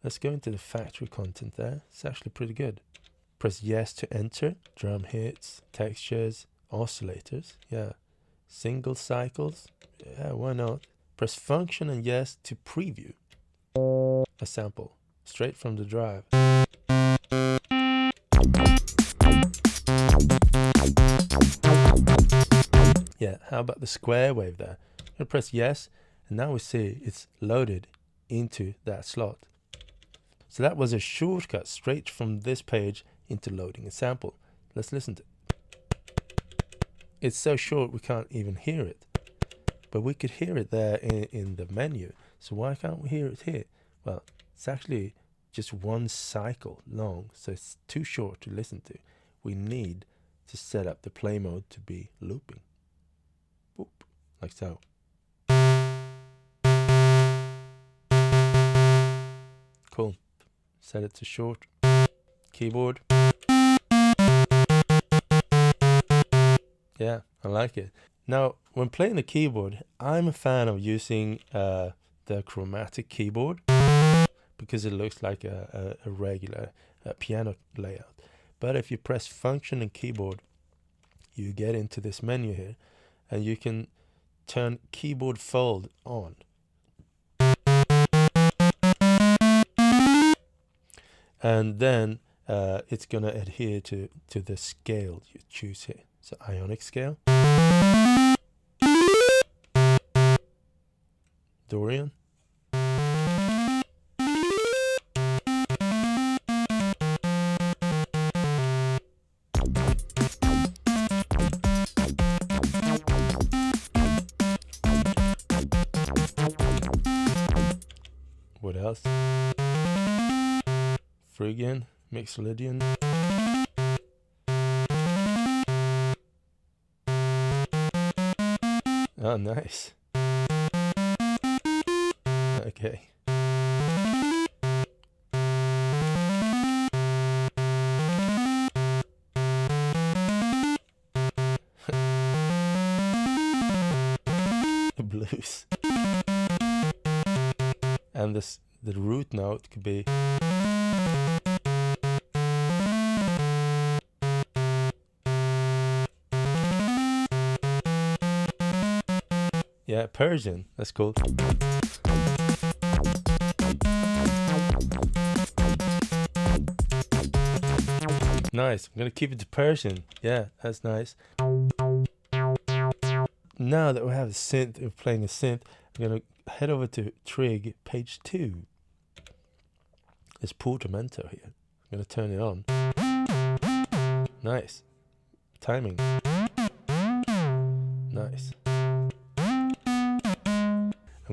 Let's go into the factory content there. It's actually pretty good. Press yes to enter. Drum hits, textures, oscillators. Yeah. Single cycles. Yeah, why not? Press function and yes to preview a sample straight from the drive. Yeah, how about the square wave there? I'm gonna press yes, and now we see it's loaded into that slot. So that was a shortcut straight from this page into loading a sample. Let's listen to it. It's so short we can't even hear it, but we could hear it there in the menu. So why can't we hear it here? Well, it's actually just one cycle long, so it's too short to listen to. We need to set up the play mode to be looping. Boop, like so. Cool. Set it to short. Keyboard. Yeah, I like it. Now, when playing the keyboard, I'm a fan of using the chromatic keyboard because it looks like a regular piano layout. But if you press function and keyboard, you get into this menu here, and you can turn keyboard fold on. And then it's going to adhere to the scale you choose here. So ionic scale, Dorian, what else? Phrygian, Mixolydian. Oh, nice. Okay. Blues. And the root note could be Persian. That's cool. Nice. I'm gonna keep it to Persian. Yeah, that's nice. Now that we have a synth, we're playing a synth, I'm gonna head over to Trig, page 2. It's Portamento here. I'm gonna turn it on. Nice. Timing. Nice. I'm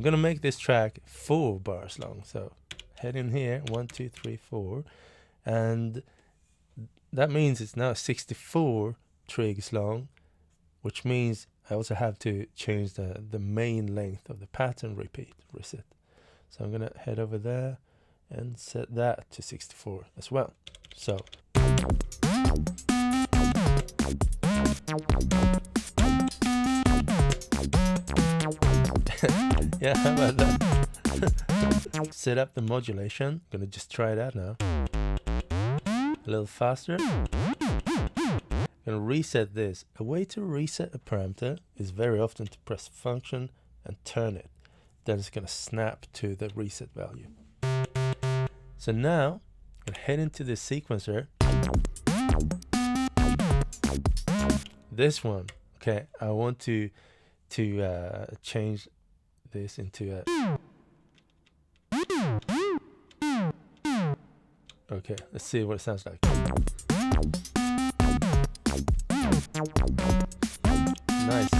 gonna make this track 4 bars long. So head in here, 1, 2, 3, 4, and that means it's now 64 trigs long, which means I also have to change the main length of the pattern reset. So I'm gonna head over there and set that to 64 as well. So yeah, how about that? Set up the modulation. I'm gonna just try it out now. A little faster. Gonna reset this. A way to reset a parameter is very often to press function and turn it. Then it's gonna snap to the reset value. So now I'm gonna head into the sequencer. This one, okay, I want to change this into a. Okay, let's see what it sounds like. Nice.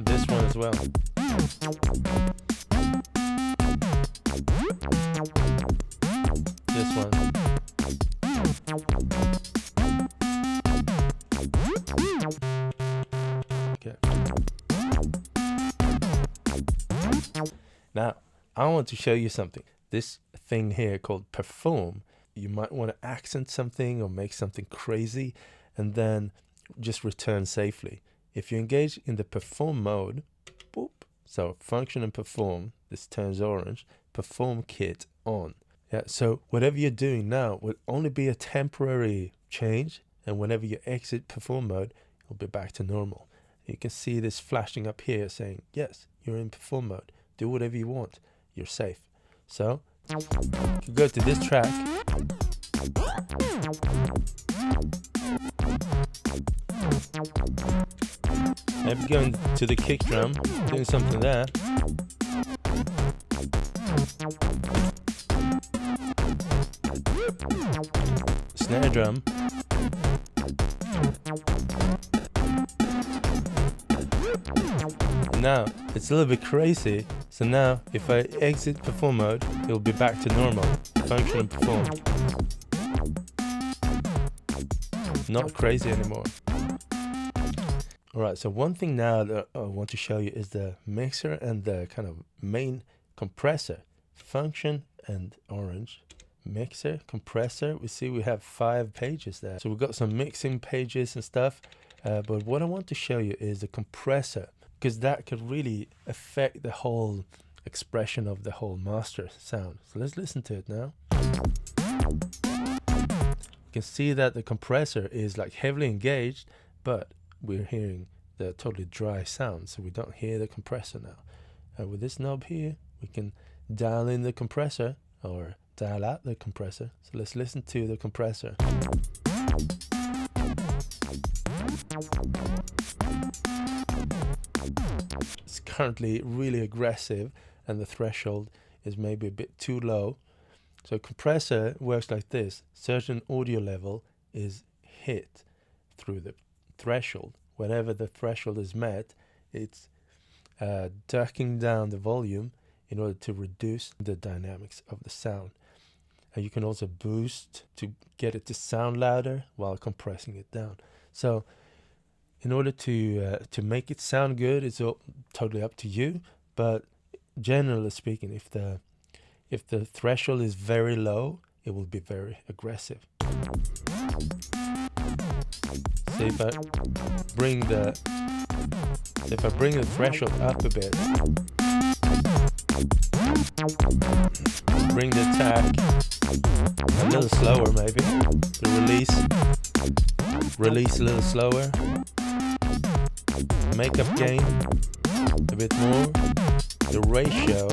This one as well. This one. Okay. Now, I want to show you something. This thing here called perform, you might want to accent something or make something crazy and then just return safely. If you engage in the perform mode, boop, so function and perform, this turns orange, perform kit on. Yeah, so whatever you're doing now will only be a temporary change, and whenever you exit perform mode, it'll be back to normal. You can see this flashing up here saying, yes, you're in perform mode. Do whatever you want. You're safe. So, you can go to this track. Maybe going to the kick drum, doing something there. Snare drum. Now, it's a little bit crazy. So now, if I exit perform mode, it'll be back to normal. Function and perform. Not crazy anymore. Alright, so one thing now that I want to show you is the mixer and the kind of main compressor. Function and orange. Mixer, compressor. We see we have 5 pages there. So we've got some mixing pages and stuff. But what I want to show you is the compressor, because that could really affect the whole expression of the whole master sound. So let's listen to it now. You can see that the compressor is like heavily engaged, but we're hearing the totally dry sound, so we don't hear the compressor now. With this knob here, we can dial in the compressor or dial out the compressor. So let's listen to the compressor. It's currently really aggressive and the threshold is maybe a bit too low. So compressor works like this. Certain audio level is hit through the threshold. Whenever the threshold is met, it's ducking down the volume in order to reduce the dynamics of the sound. And you can also boost to get it to sound louder while compressing it down. So in order to make it sound good, it's all totally up to you. But generally speaking, if the threshold is very low, it will be very aggressive. So if I bring the threshold up a bit, bring the attack a little slower maybe, the release a little slower, make up gain a bit more, the ratio,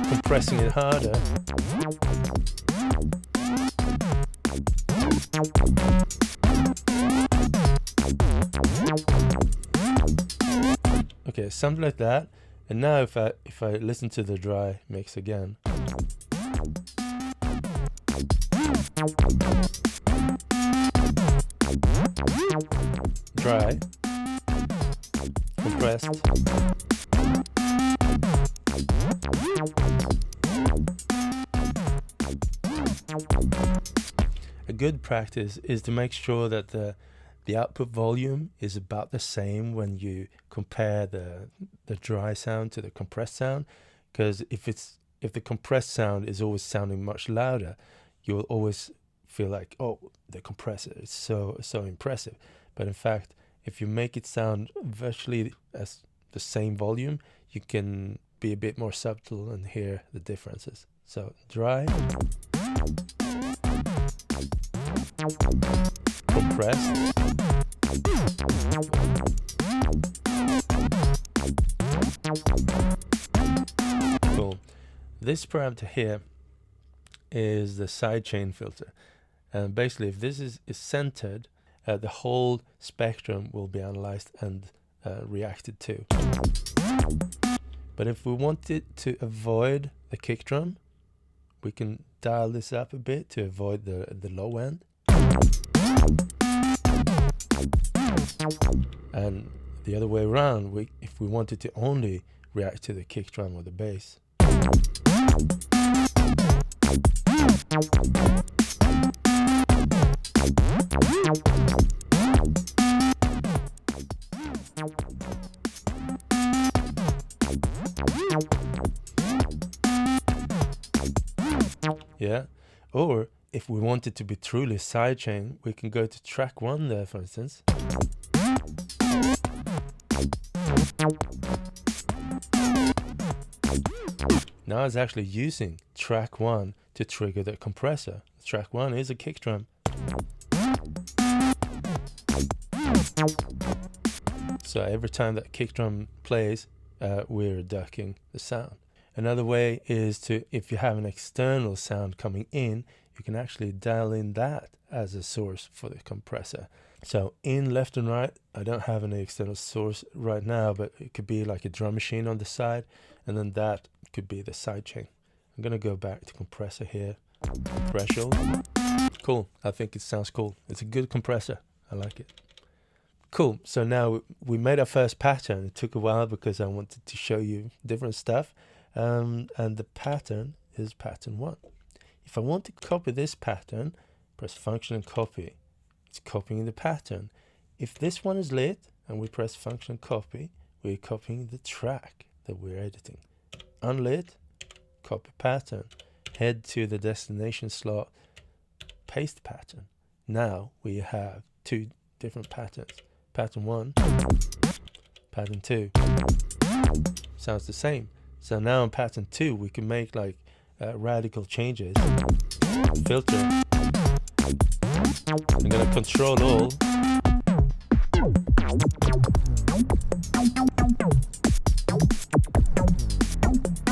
compressing it harder, Okay, something like that. And now if I listen to the dry mix again, dry, compressed, a good practice is to make sure that the output volume is about the same when you compare the dry sound to the compressed sound, because if the compressed sound is always sounding much louder, you'll always feel like, oh, the compressor is so impressive. But in fact, if you make it sound virtually as the same volume, you can be a bit more subtle and hear the differences. So dry, compressed, cool. This parameter here is the sidechain filter, and basically if this is centered, the whole spectrum will be analyzed and reacted to. But if we wanted to avoid the kick drum, we can dial this up a bit to avoid the low end. And the other way around, if we wanted to only react to the kick drum or the bass, yeah. Or if we wanted to be truly sidechain, we can go to track 1 there, for instance. Now it's actually using track 1 to trigger the compressor. Track 1 is a kick drum. So every time that kick drum plays, we're ducking the sound. Another way is to, if you have an external sound coming in, you can actually dial in that as a source for the compressor. So in left and right, I don't have any external source right now, but it could be like a drum machine on the side, and then that could be the sidechain. I'm gonna go back to compressor here, threshold. Cool, I think it sounds cool. It's a good compressor, I like it. Cool, so now we made our first pattern. It took a while because I wanted to show you different stuff. And the pattern is pattern 1. If I want to copy this pattern, press function and copy. It's copying the pattern. If this one is lit and we press function and copy, we're copying the track that we're editing. Unlit, copy pattern. Head to the destination slot, paste pattern. Now we have 2 different patterns. Pattern 1, pattern 2. Sounds the same. So now in pattern 2, we can make like radical changes. Filter. I'm gonna control all.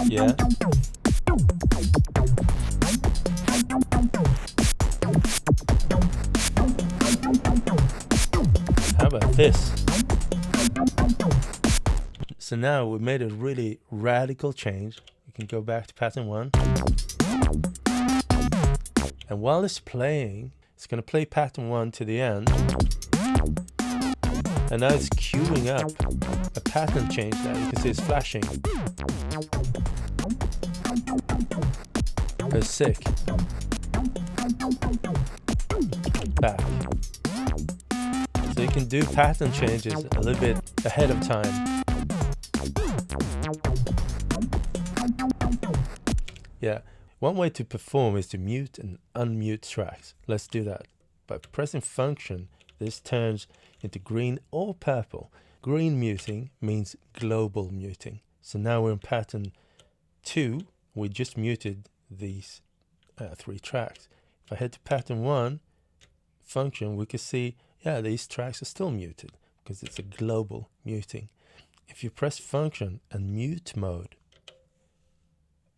Yeah. How about this? So now we made a really radical change. We can go back to pattern 1. And while it's playing, it's going to play pattern 1 to the end. And now it's queuing up a pattern change now. You can see it's flashing. It's sick. Back. So you can do pattern changes a little bit ahead of time. Yeah, one way to perform is to mute and unmute tracks. Let's do that. By pressing function, this turns into green or purple. Green muting means global muting. So now we're in pattern 2. We just muted these 3 tracks. If I head to pattern 1, function, we can see, yeah, these tracks are still muted because it's a global muting. If you press function and mute mode,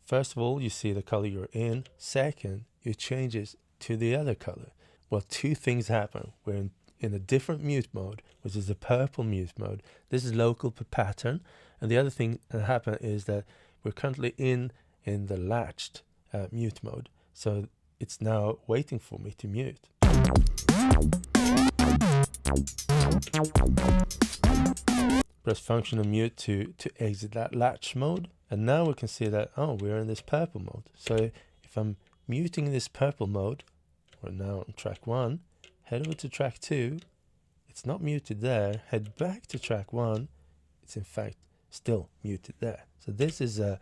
first of all, you see the color you're in. Second, it changes to the other color. Well, two things happen. We're in a different mute mode, which is the purple mute mode. This is local per pattern. And the other thing that happens is that we're currently in the latched mute mode. So it's now waiting for me to mute. Press function and mute to exit that latch mode. And now we can see that, oh, we're in this purple mode. So if I'm muting this purple mode, we're now on track 1, head over to track 2, it's not muted there, head back to track 1, it's in fact still muted there. So this is a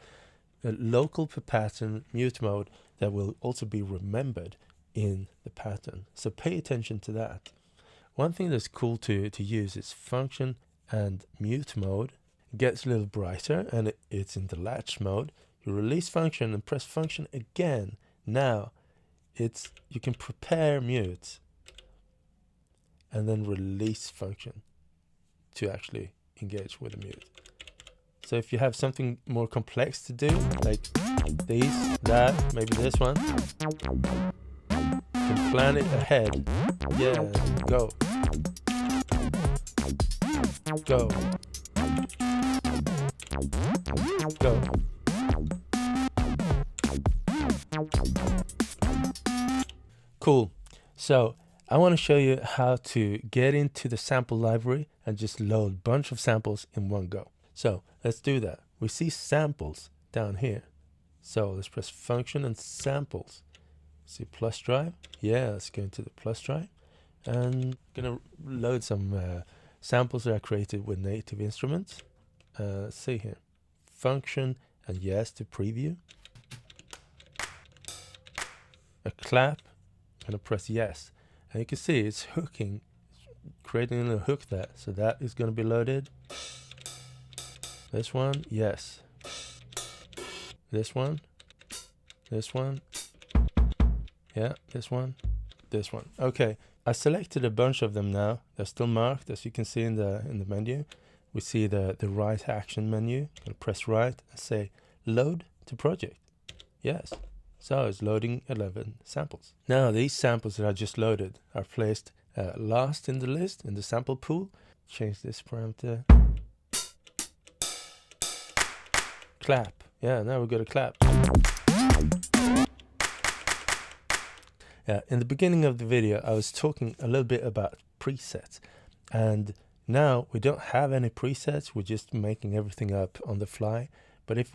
local per pattern mute mode that will also be remembered in the pattern. So pay attention to that. One thing that's cool to use is function and mute mode. It gets a little brighter and it's in the latch mode. You release function and press function again. Now you can prepare mute and then release function to actually engage with the mute. So if you have something more complex to do, like these, that, maybe this one, you can plan it ahead. Yeah, go. Go. Go. Cool. So I want to show you how to get into the sample library and just load a bunch of samples in one go. So let's do that. We see samples down here. So let's press function and samples. See plus drive. Yeah, let's go into the plus drive. And I'm going to load some samples that are created with native instruments. Let's see here. Function and yes to preview. A clap. I'm going to press yes. And you can see it's hooking, creating a little hook there. So that is going to be loaded. This one, yes. This one. This one. Yeah, this one. This one. Okay, I selected a bunch of them now. They're still marked, as you can see in the menu. We see the right action menu. I'm going to press right and say load to project. Yes. So it's loading 11 samples. Now these samples that I just loaded are placed last in the list, in the sample pool. Change this parameter. Clap. Yeah, now we've got a clap. In the beginning of the video, I was talking a little bit about presets. And now we don't have any presets. We're just making everything up on the fly. But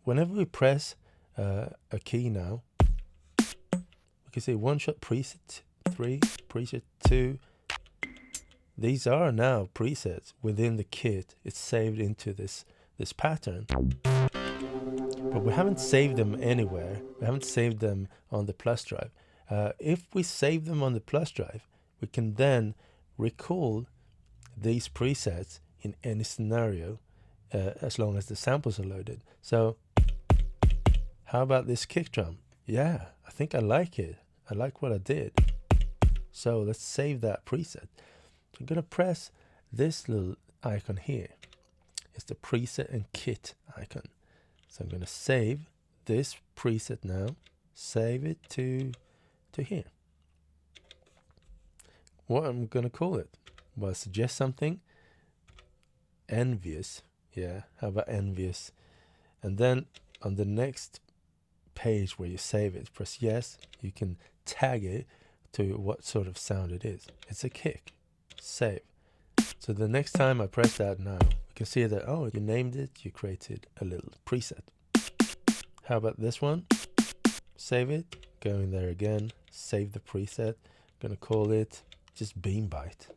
whenever we press a key now, we can see one shot preset 3, preset 2. These are now presets within the kit. It's saved into this pattern. But we haven't saved them anywhere. We haven't saved them on the plus drive. If we save them on the plus drive, we can then recall these presets in any scenario as long as the samples are loaded. So how about this kick drum? Yeah, I think I like it. I like what I did. So let's save that preset. So I'm going to press this little icon here. It's the preset and kit icon. So I'm going to save this preset now. Save it to here. What I'm going to call it? Well, suggest something. Envious. Yeah, how about envious? And then on the next page where you save it, press yes. You can tag it to what sort of sound it is. It's a kick. Save. So the next time I press that now, we can see that, oh, you named it, you created a little preset. How about this one? Save it, go in there again, save the preset. I'm going to call it just beam bite.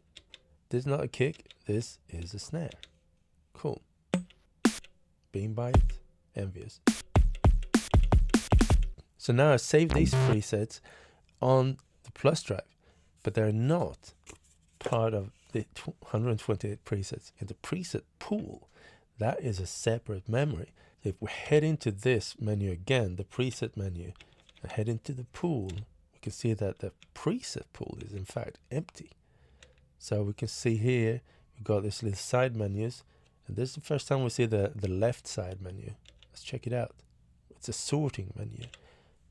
This is not a kick, this is a snare. Cool. Beam bite, envious. So now I saved these presets on the plus drive, but they're not part of the 128 presets in the preset pool. That is a separate memory. If we head into this menu again, the preset menu, and head into the pool, we can see that the preset pool is in fact empty. So we can see here, we've got this little side menus, and this is the first time we see the left side menu. Let's check it out. It's a sorting menu.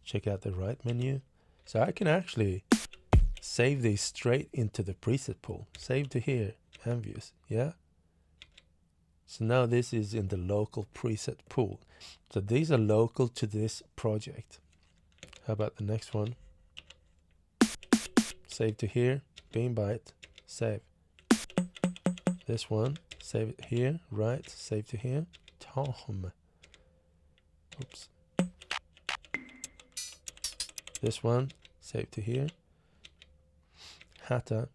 Check out the right menu. So I can actually save these straight into the preset pool. Save to here and views. Yeah. So now this is in the local preset pool. So these are local to this project. How about the next one? Save to here, beam byte, save. This one, save it here, right, save to here, Tom. Oops. This one, save to here, hihat,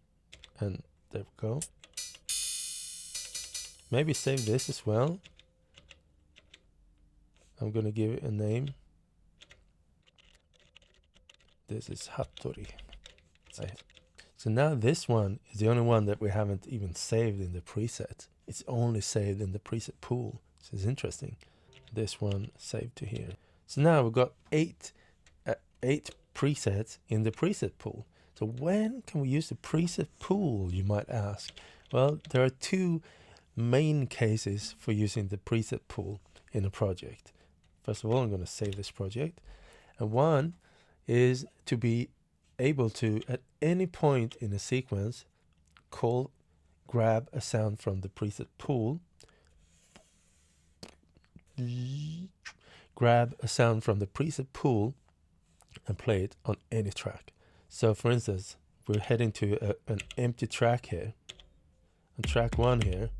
and there we go. Maybe save this as well. I'm gonna give it a name. This is Hattori. So now this one is the only one that we haven't even saved in the preset. It's only saved in the preset pool. This is interesting. This one saved to here. So now we've got eight presets in the preset pool. So when can we use the preset pool, you might ask? Well, there are two main cases for using the preset pool in a project. First of all, I'm going to save this project. And one is to be able to, at any point in a sequence, grab a sound from the preset pool, and play it on any track. So for instance, we're heading to an empty track here, on track 1 here.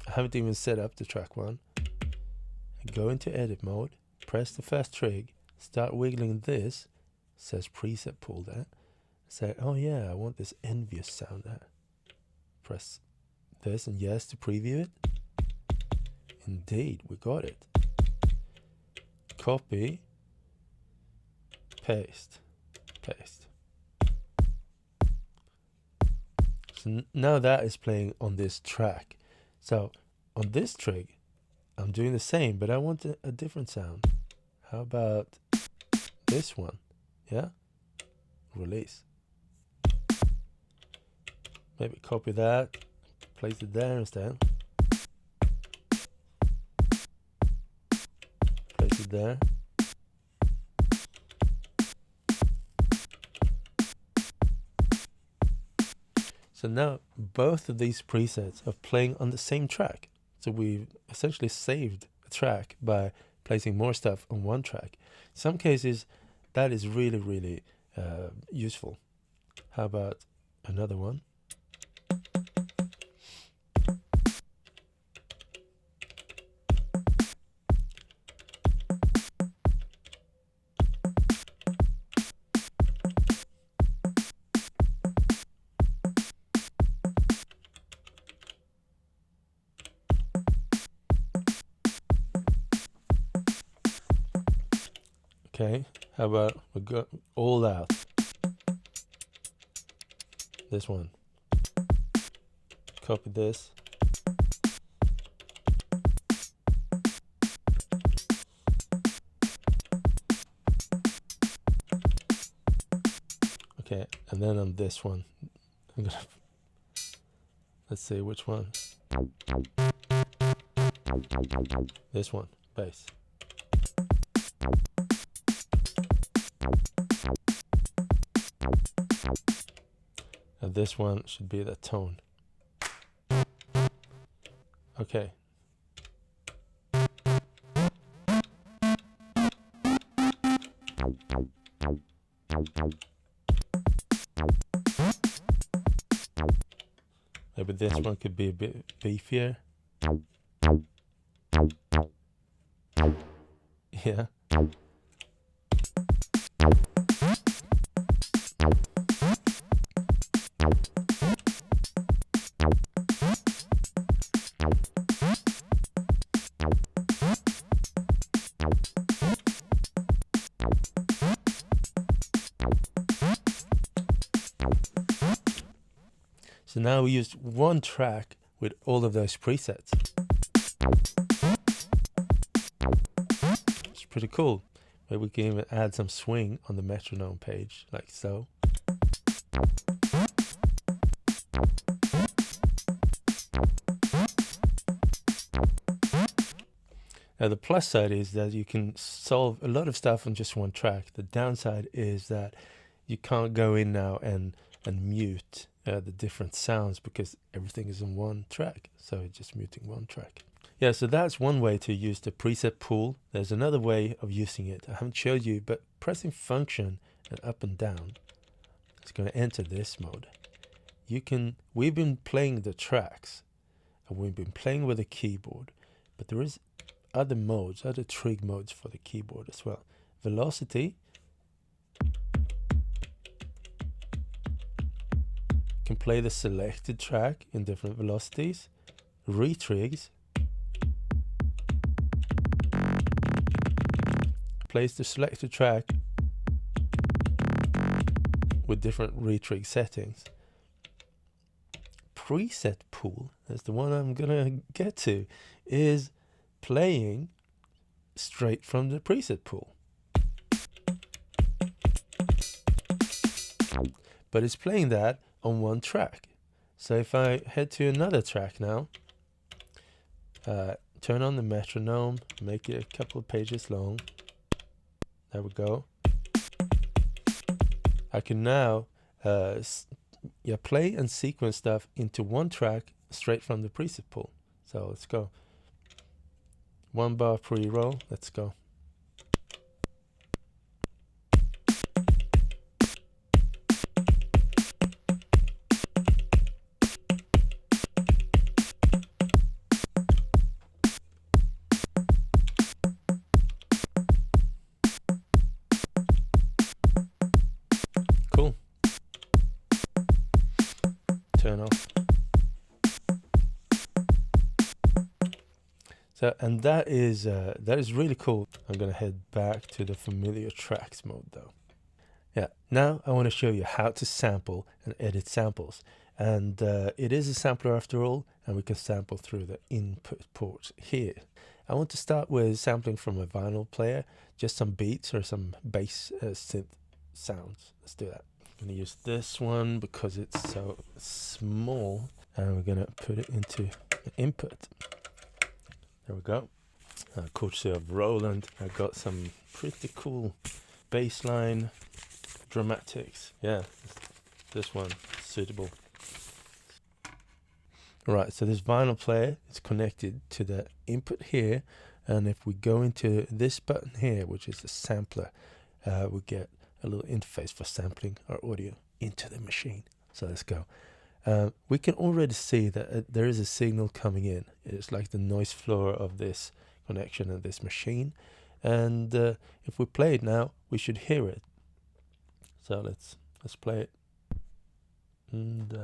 I haven't even set up the track 1. Go into edit mode, press the fast trig, start wiggling this, says preset pool there. Say, oh yeah, I want this envious sound there. Press this and yes to preview it. Indeed, we got it. Copy, paste. So now that is playing on this track. So on this trig, I'm doing the same, but I want a different sound. How about this one? Yeah? Release. Maybe copy that, place it there instead. Place it there. So now both of these presets are playing on the same track. So we've essentially saved a track by placing more stuff on one track. In some cases, that is really, really useful. How about another one? Okay, how about we go all out? This one. Copy this. Okay, and then on this one, I'm gonna, let's see which one. This one, bass. And this one should be the tone. Okay. Maybe this one could be a bit beefier. Yeah. So now we used one track with all of those presets. It's pretty cool. Maybe we can even add some swing on the metronome page, like so. Now the plus side is that you can solve a lot of stuff on just one track. The downside is that you can't go in now and mute the different sounds because everything is on one track. So it's just muting one track. Yeah, so that's one way to use the preset pool. There's another way of using it. I haven't showed you, but pressing function and up and down, it's going to enter this mode. We've been playing the tracks and we've been playing with the keyboard, but there is other modes, other trig modes for the keyboard as well. Velocity, can play the selected track in different velocities. Retrigs plays the selected track with different retrig settings. Preset pool, that's the one I'm gonna get to, is playing straight from the preset pool. But it's playing that on one track. So if I head to another track now, turn on the metronome, make it a couple of pages long. There we go. I can now play and sequence stuff into one track straight from the preset pool. So let's go. 1 bar pre-roll, let's go. Cool. Turn off. So, and that is really cool. I'm gonna head back to the familiar tracks mode though. Yeah, now I want to show you how to sample and edit samples. And it is a sampler after all, and we can sample through the input ports here. I want to start with sampling from a vinyl player, just some beats or some bass synth sounds. Let's do that. I'm going to use this one because it's so small, and we're going to put it into the input. There we go. Courtesy of Roland, I got some pretty cool bass line dramatics. Yeah, this one suitable. Right, so this vinyl player is connected to the input here, and if we go into this button here, which is the sampler, we get a little interface for sampling our audio into the machine. So let's go. We can already see that there is a signal coming in. It's like the noise floor of this connection and this machine, and if we play it now, we should hear it. So let's play it, and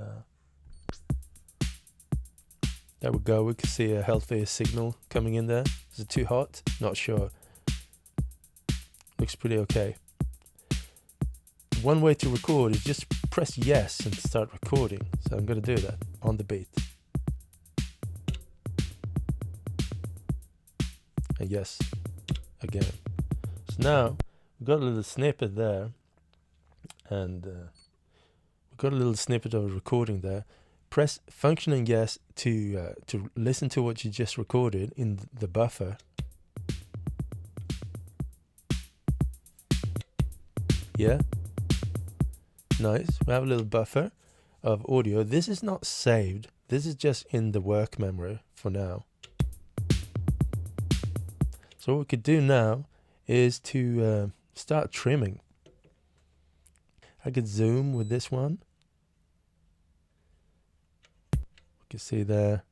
there we go. We can see a healthy signal coming in there. Is it too hot? Not sure. Looks pretty okay. One way to record is just press yes and start recording. So I'm going to do that on the beat. And yes, again. So now we've got a little snippet there, and we've got a little snippet of a recording there. Press function and yes to listen to what you just recorded in the buffer. Yeah, nice. We have a little buffer of audio. This is not saved. This is just in the work memory for now. So what we could do now is to start trimming. I could zoom with this one. You can see there,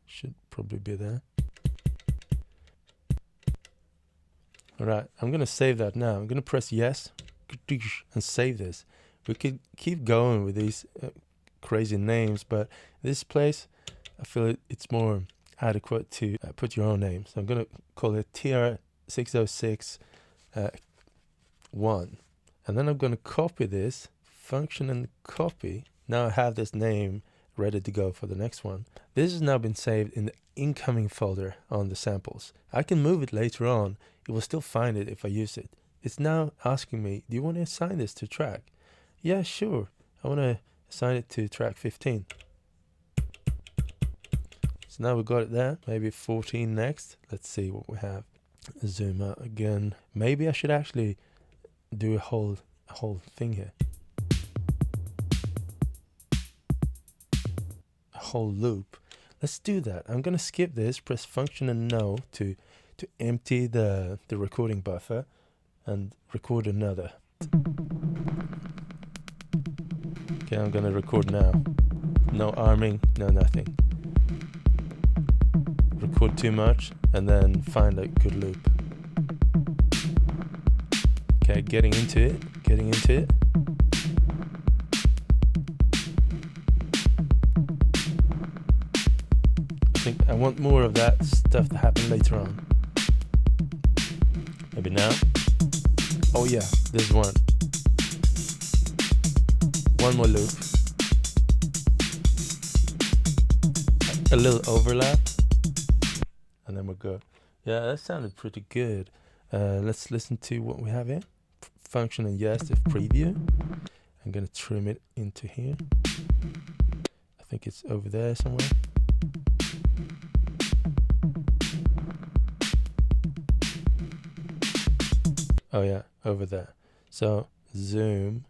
should probably be there. All right, I'm going to save that now. I'm going to press yes and save this. We could keep going with these crazy names, but this place, I feel it's more adequate to put your own name. So I'm going to call it TR606 1. And then I'm going to copy this, function and copy. Now I have this name ready to go for the next one. This has now been saved in the incoming folder on the samples. I can move it later on. It will still find it if I use it. It's now asking me, do you want to assign this to track? Yeah, sure. I want to assign it to track 15. So now we've got it there. Maybe 14 next. Let's see what we have. Zoom out again. Maybe I should actually do a whole a whole thing here. A whole loop. Let's do that. I'm gonna skip this, press function and no to empty the recording buffer and record another. Okay, I'm gonna record now. No arming, no nothing. Record too much and then find a good loop. Okay, getting into it. I think I want more of that stuff to happen later on. Maybe now. Oh yeah, there's one. One more loop. A little overlap. And then we're good. Yeah, that sounded pretty good. Let's listen to what we have here. Function and yes if preview. I'm gonna trim it into here. I think it's over there somewhere. Oh yeah, over there. So zoom.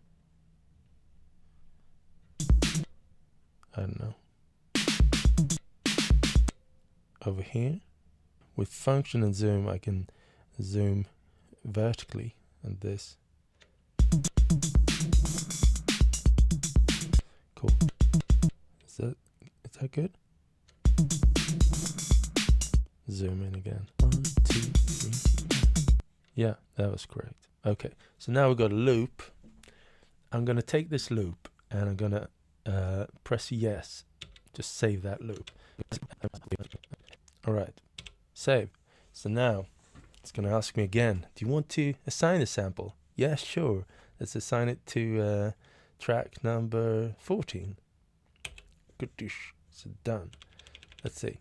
I don't know. Over here. With function and zoom, I can zoom vertically and this. Cool. Is that good? Zoom in again. 1, 2, 3. Yeah, that was correct. Okay, so now we've got a loop. I'm gonna take this loop and I'm gonna press yes to save that loop. All right. Save. So now it's going to ask me again, do you want to assign a sample? Yeah, sure. Let's assign it to track number 14. Goodish. So done. Let's see.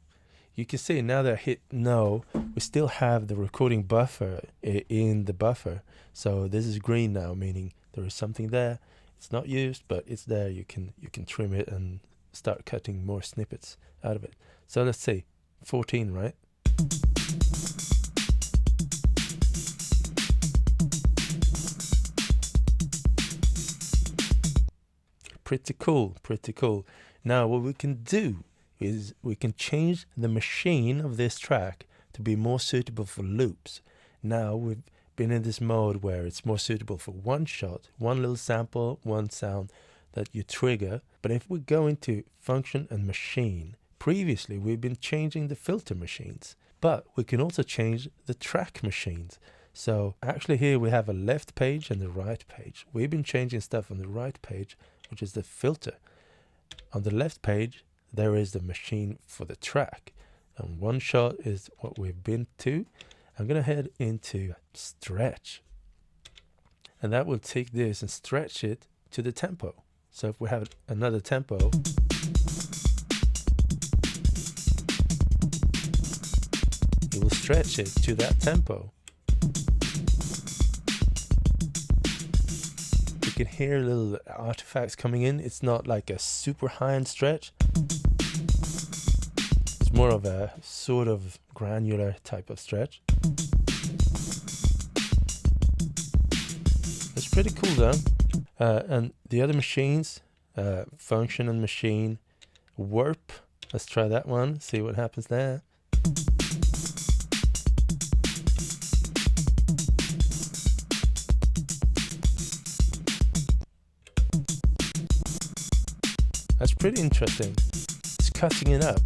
You can see now that I hit no, we still have the recording buffer in the buffer. So this is green now, meaning there is something there. It's not used, but it's there. You can trim it and start cutting more snippets out of it. So let's see. 14, right? Pretty cool. Now what we can do is we can change the machine of this track to be more suitable for loops. Now we've been in this mode where it's more suitable for one shot, one little sample, one sound that you trigger. But if we go into function and machine, previously we've been changing the filter machines, but we can also change the track machines. So actually here we have a left page and the right page. We've been changing stuff on the right page, which is the filter. On the left page, there is the machine for the track. And one shot is what we've been to. I'm going to head into stretch. And that will take this and stretch it to the tempo. So if we have another tempo, it will stretch it to that tempo. You can hear little artifacts coming in. It's not like a super high-end stretch. It's more of a sort of granular type of stretch. It's pretty cool though. And the other machines, function and machine, Werp. Let's try that one, see what happens there. That's pretty interesting. It's cutting it up.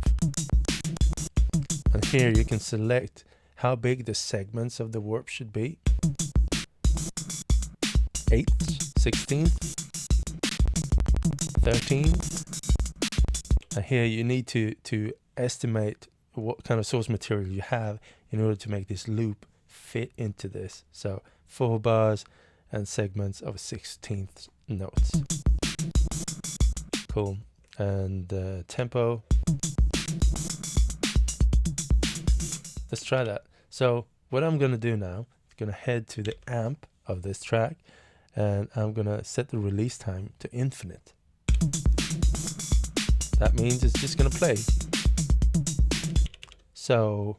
And here you can select how big the segments of the warp should be. 8th, 16th, 13th. And here you need to estimate what kind of source material you have in order to make this loop fit into this. So 4 bars and segments of 16th notes. Cool. And tempo. Let's try that. So what I'm going to do now, I'm going to head to the amp of this track and I'm going to set the release time to infinite. That means it's just going to play. So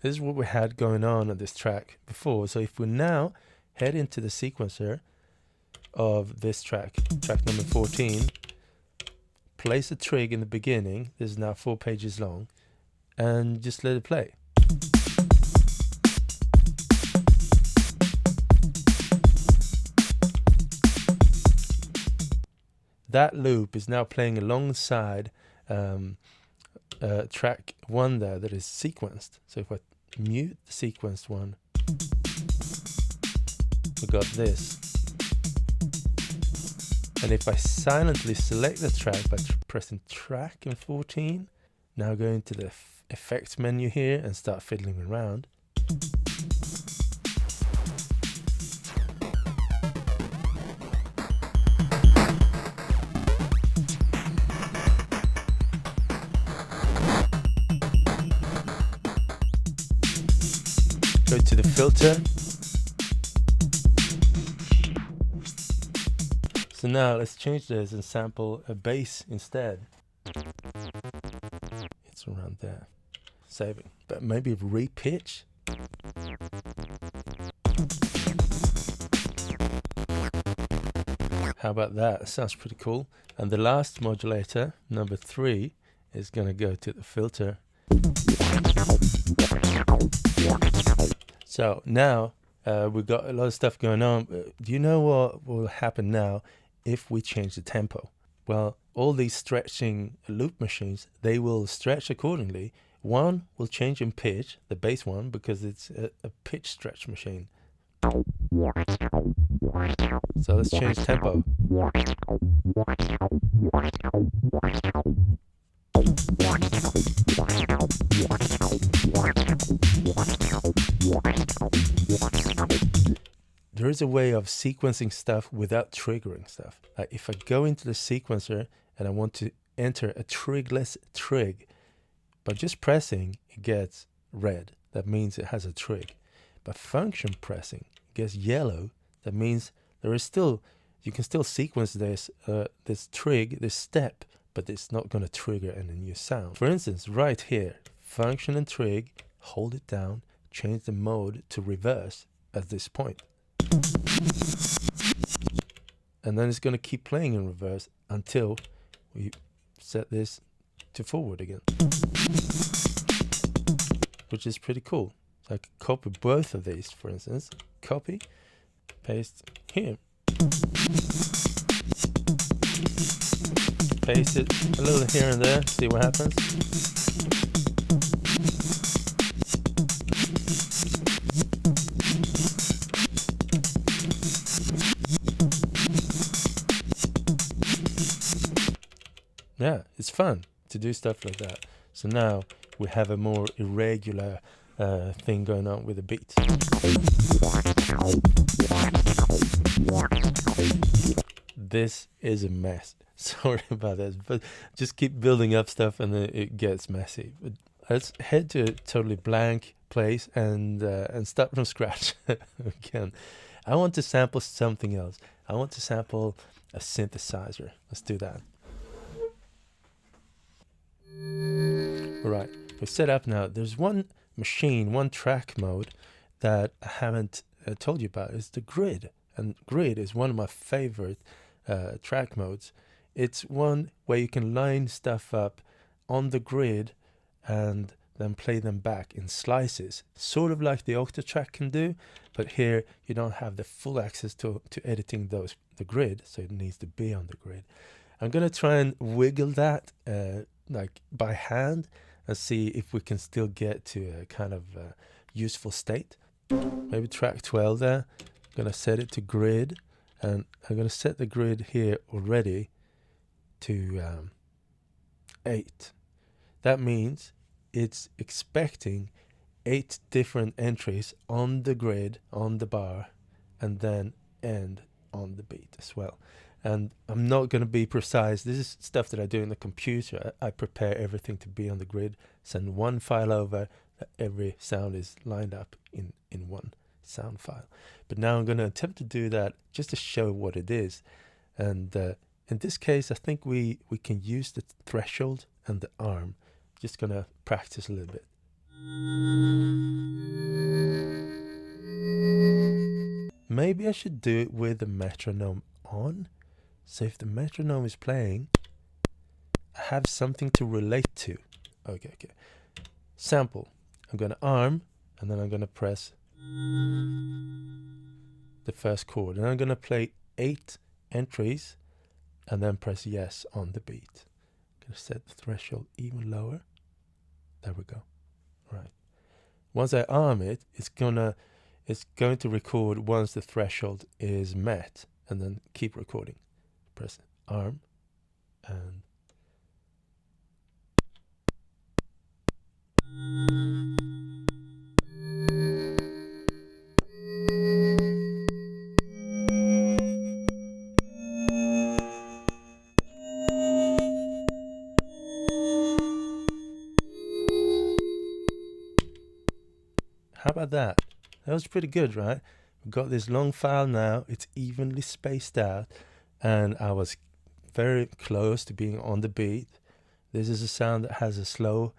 This is what we had going on this track before. So if we now head into the sequencer of this track, track number 14, place a trig in the beginning. This is now 4 pages long, and just let it play. That loop is now playing alongside track 1 there that is sequenced. So if I mute the sequenced one, we got this. And if I silently select the track by pressing track in 14, now go into the effects menu here and start fiddling around. Go to the filter. So now let's change this and sample a bass instead. It's around there. Saving. But maybe re-pitch. How about that? Sounds pretty cool. And the last modulator, number 3, is going to go to the filter. So now we've got a lot of stuff going on. Do you know what will happen now if we change the tempo? Well, all these stretching loop machines, they will stretch accordingly. One will change in pitch, the bass one, because it's a pitch stretch machine. So let's change tempo. There is a way of sequencing stuff without triggering stuff. If I go into the sequencer and I want to enter a trig-less trig, by just pressing, it gets red. That means it has a trig. By function pressing, it gets yellow. That means there is still, you can still sequence this trig, this step, but it's not going to trigger any new sound. For instance, right here, function and trig, hold it down, change the mode to reverse at this point. And then it's going to keep playing in reverse until we set this to forward again, which is pretty cool. So I could copy both of these, for instance. Copy, paste here. Paste it a little here and there, see what happens. Yeah, it's fun to do stuff like that. So now we have a more irregular thing going on with the beat. This is a mess. Sorry about this, but just keep building up stuff and then it gets messy. But let's head to a totally blank place and start from scratch again. I want to sample something else. I want to sample a synthesizer. Let's do that. Right, we're set up now. There's one machine, one track mode that I haven't told you about. It's the grid. And grid is one of my favorite track modes. It's one where you can line stuff up on the grid and then play them back in slices, sort of like the Octatrack can do, but here you don't have the full access to editing the grid, so it needs to be on the grid. I'm going to try and wiggle that like by hand and see if we can still get to a kind of useful state. Maybe track 12 there. I'm going to set it to grid, and I'm going to set the grid here already to 8. That means it's expecting 8 different entries on the grid, on the bar, and then end on the beat as well. And I'm not going to be precise. This is stuff that I do in the computer. I prepare everything to be on the grid, send one file over, that every sound is lined up in one sound file. But now I'm going to attempt to do that just to show what it is. And in this case, I think we can use the threshold and the arm. Just going to practice a little bit. Maybe I should do it with the metronome on. So if the metronome is playing, I have something to relate to. Okay. Sample. I'm going to arm, and then I'm going to press the first chord. And I'm going to play 8 entries, and then press yes on the beat. I'm going to set the threshold even lower. There we go. Right. Once I arm it, it's going to record once the threshold is met, and then keep recording. Press arm, and how about that? That was pretty good, right? We've got this long file now. It's evenly spaced out, and I was very close to being on the beat. This is a sound that has a slow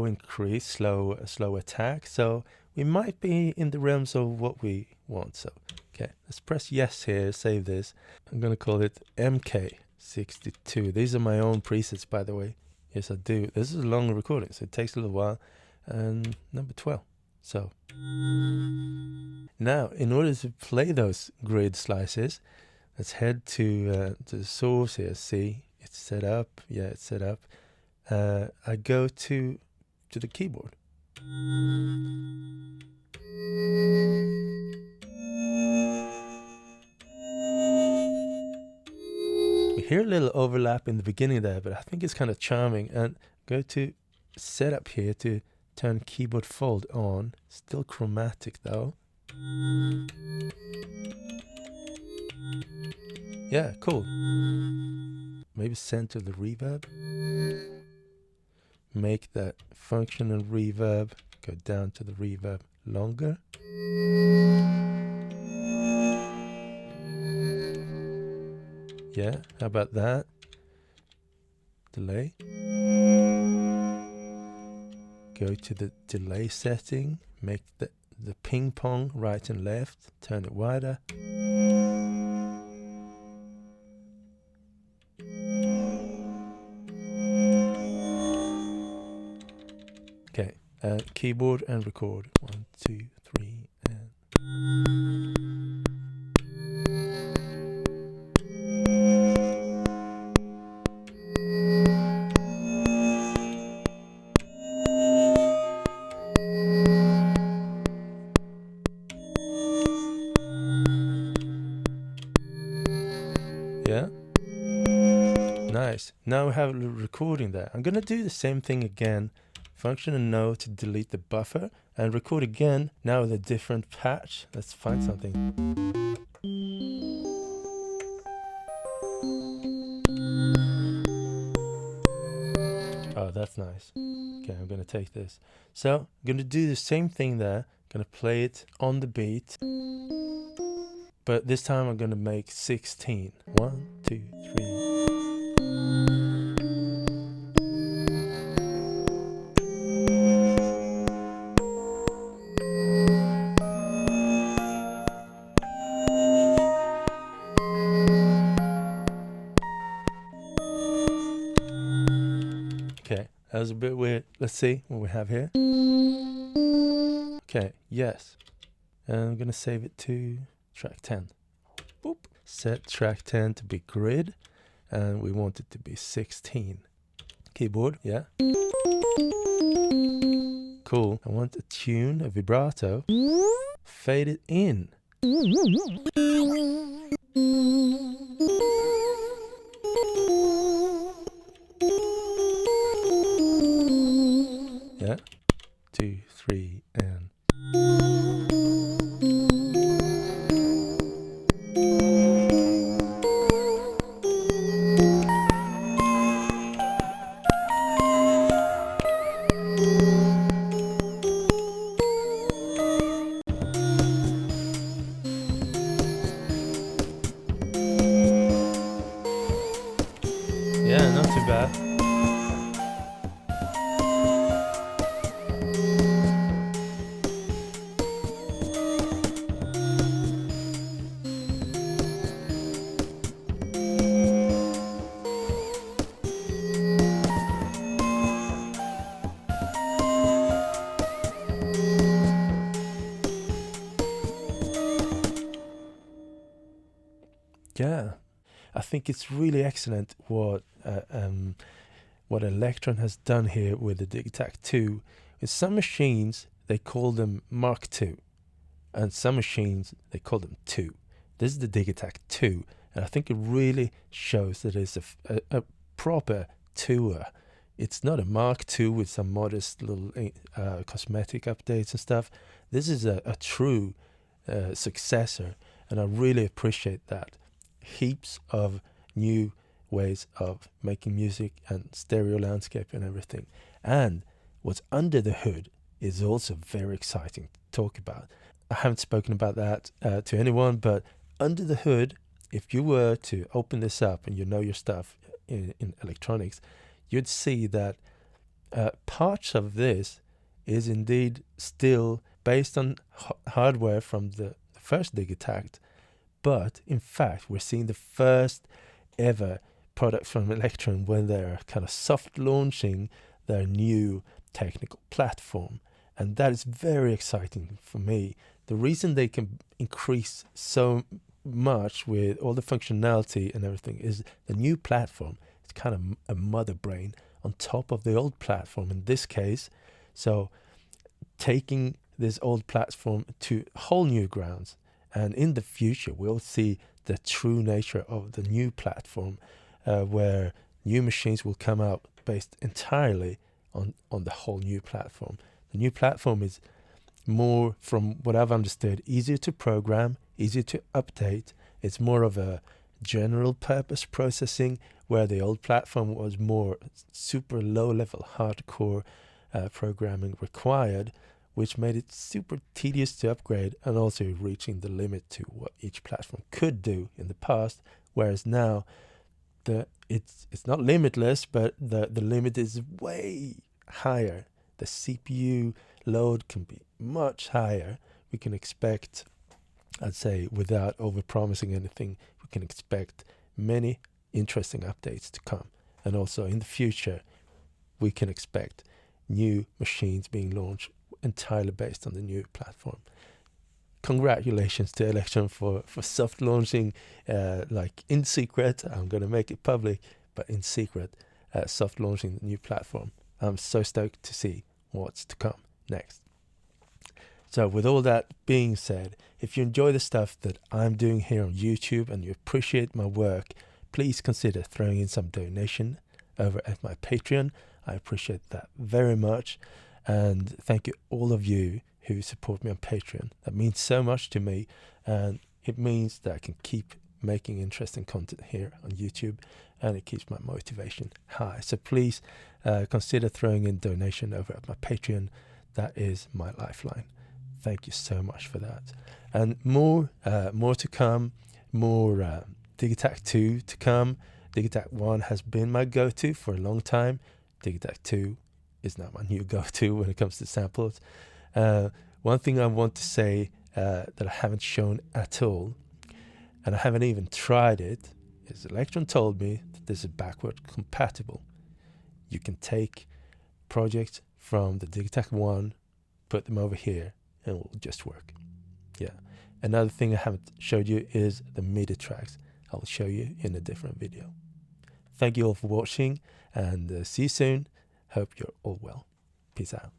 increase, slow attack. So we might be in the realms of what we want. So, okay, let's press yes here, save this. I'm going to call it MK62. These are my own presets, by the way. Yes, I do. This is a long recording, so it takes a little while. And number 12. So now, in order to play those grid slices, let's head to the source here. See, it's set up. Yeah, it's set up. I go to the keyboard. We hear a little overlap in the beginning there, but I think it's kind of charming. And go to setup here to turn keyboard fold on. Still chromatic though. Yeah, cool. Maybe center the reverb. Make that function and reverb. Go down to the reverb longer. Yeah, how about that? Delay. Go to the delay setting. Make the ping pong right and left. Turn it wider. Okay, keyboard and record. 1, 2, 3, and... Yeah? Nice. Now we have a recording there. I'm going to do the same thing again. Function and no to delete the buffer, and record again, now with a different patch. Let's find something. Oh, that's nice. Okay, I'm going to take this. So I'm going to do the same thing there. I'm going to play it on the beat, but this time I'm going to make 16. 1, 2, 3. Okay, that was a bit weird. Let's see what we have here. Okay, yes. And I'm going to save it to track 10. Boop. Set track 10 to be grid, and we want it to be 16. Keyboard, yeah. Cool. I want a tune, a vibrato. Fade it in. Yeah. 2, 3, and... Yeah, not too bad. Yeah, I think it's really excellent what Elektron has done here with the Digitakt 2. In some machines, they call them Mark II, and some machines, they call them 2. This is the Digitakt 2, and I think it really shows that it's a proper 2er. It's not a Mark II with some modest little cosmetic updates and stuff. This is a true successor, and I really appreciate that. Heaps of new ways of making music and stereo landscape and everything. And what's under the hood is also very exciting to talk about. I haven't spoken about that to anyone, but under the hood, if you were to open this up and you know your stuff in electronics, you'd see that parts of this is indeed still based on hardware from the first Digitakt, but in fact we're seeing the first ever product from Elektron when they're kind of soft launching their new technical platform, and that is very exciting for me. The reason they can increase so much with all the functionality and everything is the new platform. It's kind of a mother brain on top of the old platform in this case. So taking this old platform to whole new grounds, and in the future we'll see the true nature of the new platform, where new machines will come out based entirely on the whole new platform. The new platform is more, from what I've understood, easier to program, easier to update. It's more of a general purpose processing, where the old platform was more super low level hardcore programming required, which made it super tedious to upgrade and also reaching the limit to what each platform could do in the past. Whereas now it's not limitless, but the limit is way higher. The CPU load can be much higher. We can expect, I'd say, without over-promising anything, we can expect many interesting updates to come. And also in the future, we can expect new machines being launched entirely based on the new platform. Congratulations to Elektron for soft launching, like in secret. I'm going to make it public, but in secret, soft launching the new platform. I'm so stoked to see what's to come next. So with all that being said, if you enjoy the stuff that I'm doing here on YouTube and you appreciate my work, please consider throwing in some donation over at my Patreon. I appreciate that very much. And thank you all of you who support me on Patreon. That means so much to me, and it means that I can keep making interesting content here on YouTube, and it keeps my motivation high. So please consider throwing in donation over at my Patreon. That is my lifeline. Thank you so much for that. And more to come, more Digitakt 2 to come. Digitakt 1 has been my go-to for a long time. Digitakt 2 is now my new go-to when it comes to samples. One thing I want to say that I haven't shown at all, and I haven't even tried it, is Elektron told me that this is backward compatible. You can take projects from the Digitakt 1, put them over here, and it will just work. Yeah. Another thing I haven't showed you is the MIDI tracks. I'll show you in a different video. Thank you all for watching, and see you soon. Hope you're all well. Peace out.